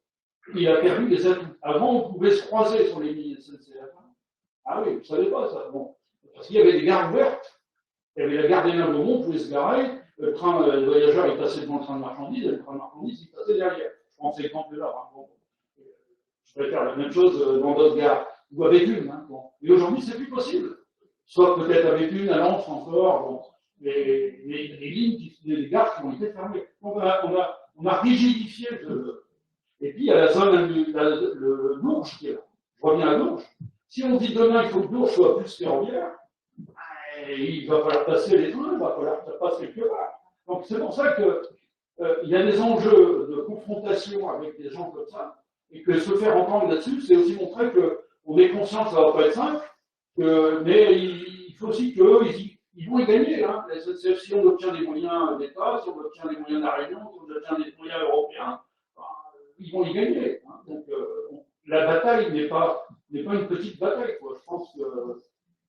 il a perdu des atouts. Avant, on pouvait se croiser sur les lignes SNCF. Ah oui, vous ne savez pas ça. Bon. Parce qu'il y avait des gares ouvertes, il y avait la gare des Nains-Beaumont, on pouvait se garer, le voyageur, il passait devant le train de marchandises, et le train de marchandises, il passait derrière. Je prends ces exemples-là. Bon. Je pourrais faire la même chose dans d'autres gares, ou avec une. Bon. Mais aujourd'hui, c'est plus possible. Soit peut-être avec une, à Lens encore, bon. Les lignes, les gares qui ont été fermées. Donc on a rigidifié Et puis il y a la zone, le Bourges qui est là. Je reviens à Bourges. Si on dit demain il faut que Bourges soit plus ferroviaire, il va falloir passer les trains, il va falloir passer quelque part. Donc c'est pour ça qu'il y a des enjeux de confrontation avec des gens comme ça, et que se faire entendre là-dessus, c'est aussi montrer qu'on est conscient que ça ne va pas être simple, mais il faut aussi qu'eux, ils vont y gagner. Hein. Si on obtient des moyens d'État, si on obtient des moyens de la Réunion, si on obtient des moyens européens, ils vont y gagner. Hein. Donc la bataille n'est pas une petite bataille. Quoi. Je pense que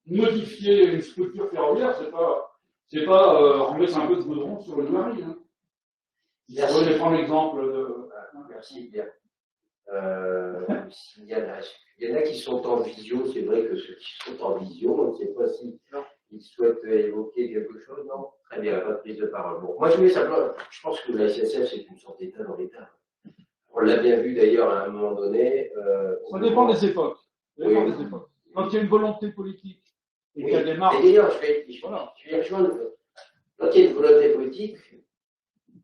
modifier une structure ferroviaire, c'est pas remettre un peu de goudron sur une marine. Hein. Je vais prendre l'exemple de. Merci bien. Il y en a qui sont en visio, c'est vrai que ceux qui sont en visio, on ne sait pas si ils souhaitent évoquer quelque chose, non? Très bien, pas de prise de parole. Bon, moi je voulais savoir, je pense que la SNCF c'est une sorte d'État dans l'État. On l'a bien vu d'ailleurs à un moment donné. Ça dépend des époques. Oui. Quand il y a une volonté politique et qu'il y a des marques. Et d'ailleurs, je vais rejoindre. Quand il y a une volonté politique,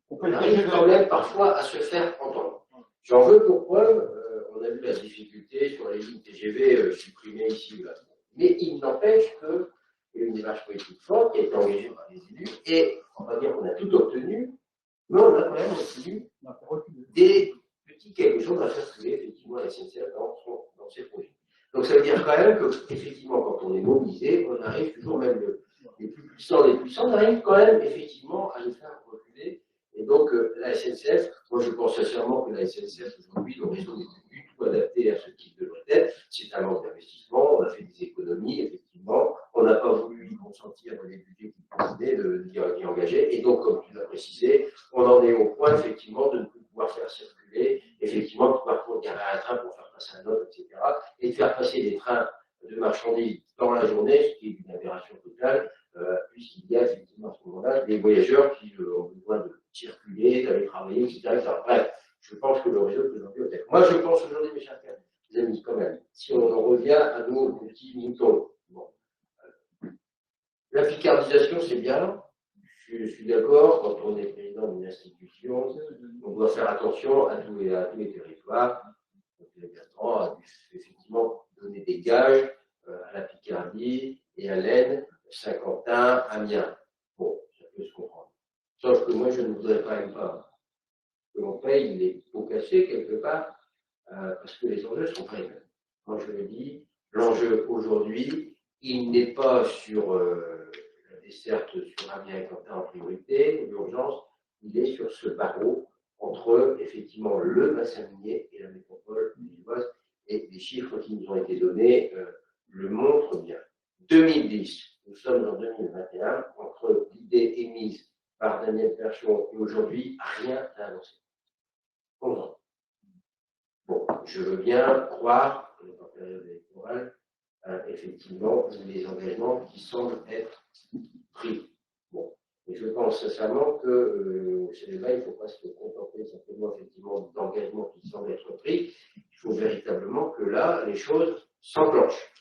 on arrive quand même parfois à se faire entendre. J'en veux pour preuve, on a vu la difficulté sur les lignes TGV supprimées ici ou là. Mais il n'empêche qu'il y a une démarche politique forte qui a été engagée par les élus, et on va dire qu'on a tout obtenu, Mais on a quand même aussi des petits quelque chose à faire trouver effectivement la SNCF dans ses projets. Donc ça veut dire quand même que, effectivement, quand on est mobilisé, on arrive toujours, même les plus puissants, on arrive quand même effectivement à les faire reculer. Et donc la SNCF, moi je pense sincèrement que la SNCF aujourd'hui, le réseau n'est plus du tout adapté à ce type de être. C'est un manque d'investissement, on a fait des économies, effectivement, on n'a pas voulu y consentir les budgets qui convenaient d'y engager. Et donc, comme tu l'as précisé, on en est au point effectivement de ne plus pouvoir faire circuler, effectivement, de pouvoir garer un train pour faire passer un autre, etc. Et de faire passer des trains de marchandises dans la journée, ce qui est une aberration totale, puisqu'il y a effectivement à ce moment-là des voyageurs qui ont besoin de circuler, d'aller travailler, etc. Bref, je pense que le réseau est aujourd'hui au tête. Moi, je pense aujourd'hui, mes chers amis, quand même, si on en revient à nos petits moutons. Bon. La picardisation, c'est bien. Je suis d'accord, quand on est président d'une institution, on doit faire attention à tous les territoires. Bertrand a dû effectivement donner des gages à la Picardie et à l'Aisne, Saint-Quentin, Amiens. Bon, ça peut se comprendre. Sauf que moi, je ne voudrais quand même pas que l'on paye les pots cassés quelque part, parce que les enjeux sont pas les mêmes. Moi, je le dis, l'enjeu aujourd'hui, il n'est pas sur la desserte sur Amiens et Quentin en priorité, l'urgence, il est sur ce barreau entre effectivement le bassin minier et la métropole lilloise, et les chiffres qui nous ont été donnés le montrent bien. 2010, nous sommes en 2021, entre l'idée émise par Daniel Perchon et aujourd'hui, rien n'a avancé. 11 ans. Bon, je veux bien croire, en période électorale, effectivement, les engagements qui semblent être pris. Bon, et je pense sincèrement que chez les mains, il ne faut pas se contenter simplement effectivement d'engagements qui semblent être pris. Il faut véritablement que là, les choses s'enclenchent.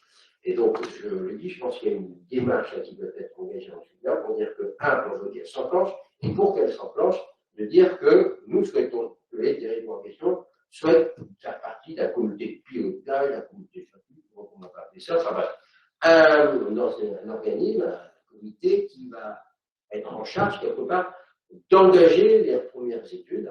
Et donc, je le dis, je pense qu'il y a une démarche qui doit être engagée ensuite là pour dire que, on veut qu'elle s'enclenche, et pour qu'elle s'enclenche, de dire que nous souhaitons que les territoires en question souhaitent faire partie d'un comité de pilotage, d'un comité de statut, on va pas appeler ça, enfin bref, un organisme, un comité qui va être en charge, quelque part, d'engager les premières études,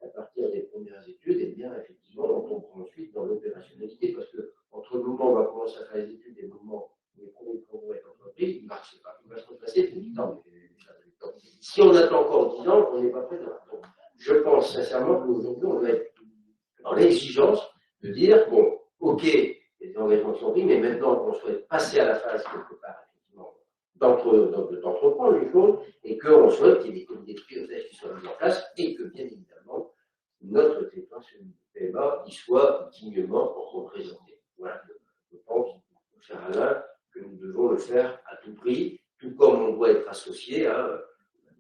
à partir des premières études, et bien, effectivement, on comprend ensuite dans l'opérationnalité, parce que entre le moment où on va commencer à faire les études et le moment où les premiers travaux vont être entrepris, il ne marche pas. Il va se replacer tout le temps. Si on attend encore 10 ans, on n'est pas prêt de donc, je pense sincèrement qu'aujourd'hui, on doit être dans l'exigence de dire, bon, ok, les engagements sont pris, mais maintenant qu'on souhaite passer à la phase quelque part, effectivement, d'entreprendre les choses, et qu'on souhaite qu'il y ait des comités de pilotage qui soient mis en place, et que, bien évidemment, notre territoire sur le PMA y soit dignement représenté. Voilà, je pense, cher Alain, que nous devons le faire à tout prix, tout comme on doit être associé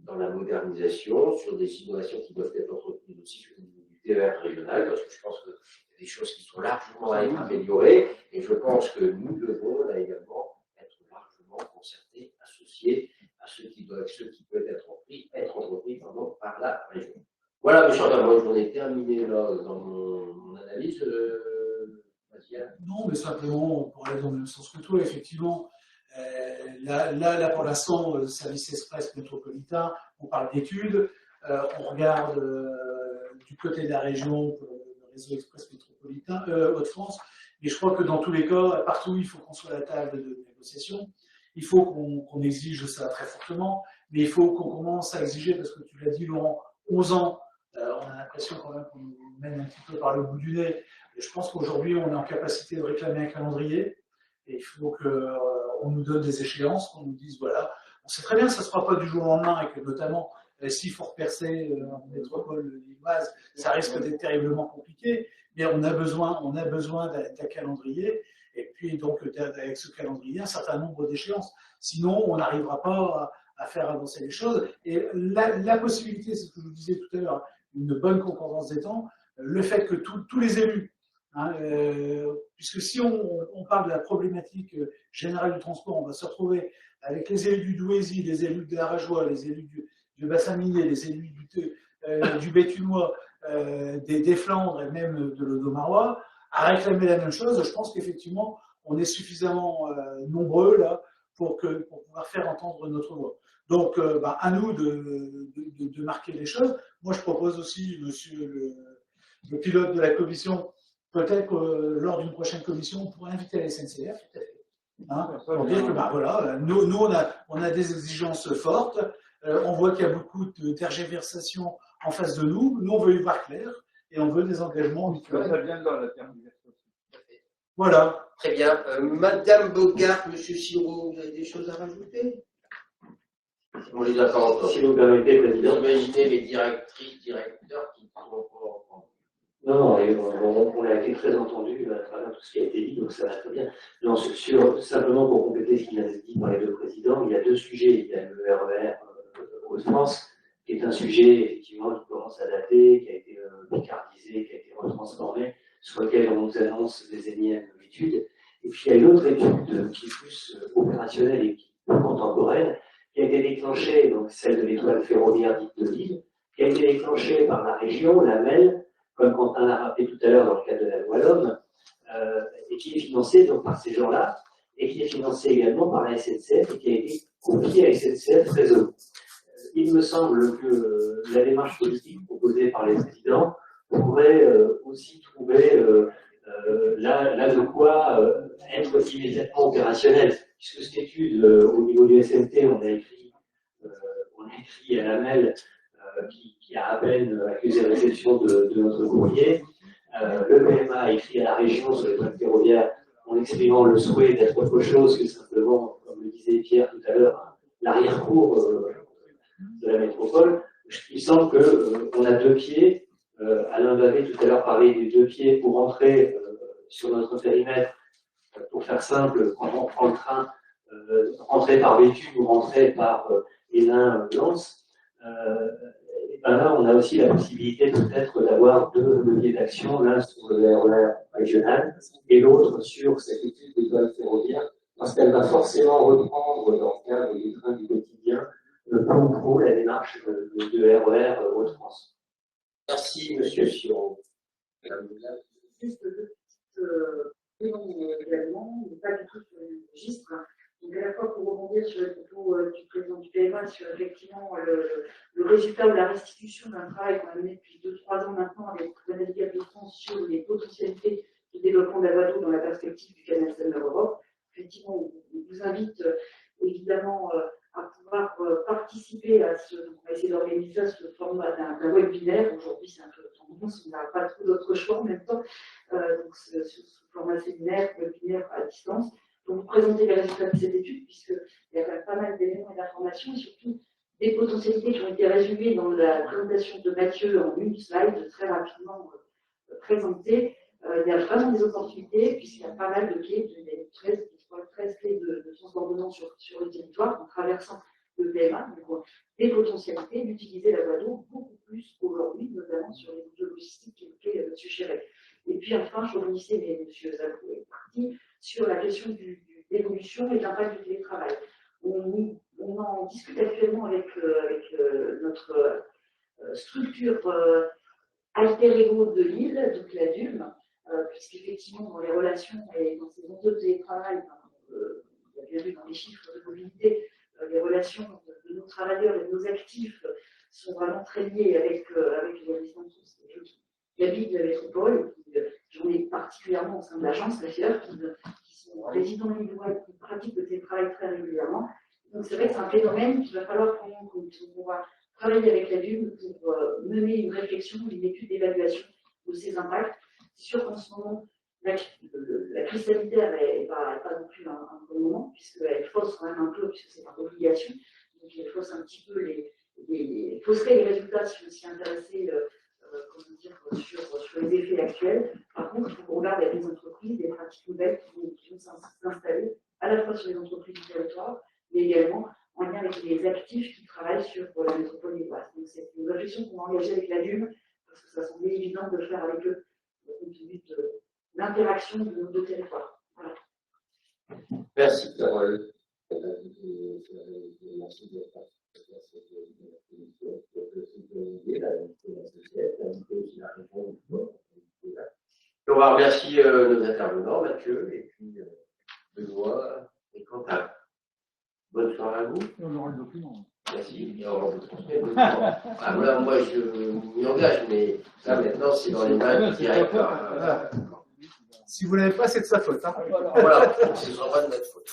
dans la modernisation, sur des innovations qui doivent être entreprises aussi sur le niveau du TER régional, parce que je pense qu'il y a des choses qui sont largement à être améliorées, et je pense que nous devons là également être largement concertés, associés à ce qui peut être entrepris par la région. Voilà, mes chers amis, moi j'en ai terminé là dans mon analyse. Non, mais simplement, pour aller dans le même sens que toi, effectivement, là pour l'instant, le service express métropolitain, on parle d'études, on regarde du côté de la région pour le réseau express métropolitain, Hauts-de-France, mais je crois que dans tous les cas, partout, il faut qu'on soit à la table de négociation, il faut qu'on exige ça très fortement, mais il faut qu'on commence à exiger, parce que tu l'as dit, Laurent, 11 ans, on a l'impression quand même qu'on nous mène un petit peu par le bout du nez. Et je pense qu'aujourd'hui, on est en capacité de réclamer un calendrier. Et il faut qu'on nous donne des échéances, qu'on nous dise, voilà, on sait très bien que ça ne se fera pas du jour au lendemain et que notamment, s'il faut repercer en métropole lilloise, ça risque d'être terriblement compliqué. Mais on a besoin d'un calendrier. Et puis, donc, avec ce calendrier, un certain nombre d'échéances. Sinon, on n'arrivera pas à faire avancer les choses. Et la possibilité, c'est ce que je vous disais tout à l'heure, une bonne concordance des temps, le fait que tous les élus, puisque si on parle de la problématique générale du transport, on va se retrouver avec les élus du Douaisis, les élus de la Rajoie, les élus du bassin minier, les élus du Béthunois, des Flandres et même de l'Audomarois, à réclamer la même chose. Je pense qu'effectivement, on est suffisamment nombreux là pour pouvoir faire entendre notre voix. Donc, à nous de marquer les choses. Moi, je propose aussi, monsieur le pilote de la commission, peut-être que lors d'une prochaine commission, on pourrait inviter la SNCF, hein, pour dire que voilà, nous on a des exigences fortes, on voit qu'il y a beaucoup de tergiversations en face de nous, on veut y voir clair, et on veut des engagements mutuels. Ça vient dans la tergiversation. Voilà. Très bien. Madame Bogart, Monsieur Siro, vous avez des choses à rajouter? On les a pas entendus. Si vous permettez, Président. Imaginez les directrices, directeurs qui ne pourront pas entendre. Non, on a été très entendu à travers tout ce qui a été dit, donc ça va très bien. Non, simplement pour compléter ce qui a été dit par les deux présidents, il y a deux sujets. Il y a le RER Hauts-de-France, qui est un sujet effectivement qui commence à dater, qui a été picardisé, qui a été retransformé, sur lequel on nous annonce des énièmes études. Et puis il y a une autre étude qui est plus opérationnelle et qui est contemporaine, qui a été déclenchée, donc celle de l'étoile ferroviaire dite de Lille, qui a été déclenchée par la région, la MEL, comme Quentin l'a rappelé tout à l'heure dans le cadre de la loi l'Homme, et qui est financée donc par ces gens-là, et qui est financée également par la SNCF, et qui a été confiée à SNCF Réseau. Il me semble que la démarche politique proposée par les présidents pourrait aussi trouver là de quoi être immédiatement opérationnelle, puisque cette étude, au niveau du SMT, on a écrit à la MEL qui a à peine accusé réception de notre courrier. Le PMA a écrit à la région sur les trains ferroviaires en exprimant le souhait d'être autre chose que simplement, comme le disait Pierre tout à l'heure, l'arrière-cour de la métropole. Il semble qu'on a deux pieds. Alain Bavet tout à l'heure parlait des deux pieds pour entrer sur notre périmètre. Pour faire simple, quand on prend le train, rentrer par Béthune ou rentrer par Hénin-Lens, là, on a aussi la possibilité peut-être d'avoir deux leviers d'action, l'un sur le RER régional et l'autre sur cette étude d'étoile ferroviaire, parce qu'elle va forcément reprendre dans le cadre des trains du quotidien le plan pro, la démarche de RER Hauts-de-France. Merci, Monsieur Siron. Juste deux petites également, mais pas du tout sur le registre. Donc à la fois pour rebondir sur les propos du président du PMA sur effectivement le résultat de la restitution d'un travail qu'on a mené depuis 2-3 ans maintenant avec la navigation de France sur les potentialités de développement de la Guadeloupe dans la perspective du canal Seine-Europe. Effectivement, on vous invite évidemment à pouvoir participer à ce. On va essayer d'organiser ça sous le format d'un webinaire. Aujourd'hui, c'est un peu tendance, on n'a pas trop d'autres choix en même temps. Donc, sous format séminaire, webinaire à distance. Pour vous présenter les résultats de cette étude, puisqu'il y a quand même pas mal d'éléments et d'informations, et surtout des potentialités qui ont été résumées dans la présentation de Mathieu en une slide, très rapidement présentée. Il y a vraiment des opportunités, puisqu'il y a pas mal de clés, il y a 13 clés de transbordement sur le territoire, en traversant le PMA, donc des potentialités d'utiliser la Guadeloupe beaucoup plus qu'aujourd'hui, notamment sur les enjeux logistiques évoqués M. Chérec. Et puis enfin, je rebondissais, mais M. Zabou est parti, sur la question de l'évolution et de l'impact du télétravail. On en discute actuellement avec notre structure alter ego de Lille, donc la DUM, puisqu'effectivement, dans les relations et dans ces enjeux de télétravail, il y a bien vu dans les chiffres de mobilité, les relations de nos travailleurs et de nos actifs sont vraiment très liées avec les résidents qui habitent la métropole. J'en ai particulièrement au sein de l'agence, d'ailleurs, qui sont résidents lillois et qui pratiquent le télétravail très régulièrement. Donc c'est vrai que c'est un phénomène qu'il va falloir prendre en compte. On va travailler avec la DUM pour mener une réflexion, une étude d'évaluation de ces impacts. C'est sûr qu'en ce moment, la crise sanitaire n'est pas non plus un bon moment, puisqu'elle fausse quand même un peu, puisque c'est par obligation. Donc elle fausse un petit peu fausserait les résultats si on s'y intéressait sur les effets actuels. Par contre, il faut qu'on regarde avec les entreprises des pratiques nouvelles qui vont s'installer à la fois sur les entreprises du territoire, mais également en lien avec les actifs qui travaillent sur la métropole lilloise. Donc c'est une réflexion qu'on va engager avec la DUM, parce que ça semblait évident de le faire avec eux, compte tenu de l'interaction de nos deux territoires. Voilà. Merci. On va remercier nos intervenants, Mathieu, et puis Benoît et Quentin. Et on vous transmet le document. Ah, là, moi, je m'y engage, mais là, maintenant, c'est dans les mains du directeur. Si vous l'avez pas, c'est de sa faute. Hein. Voilà, ce ne sera pas de notre faute.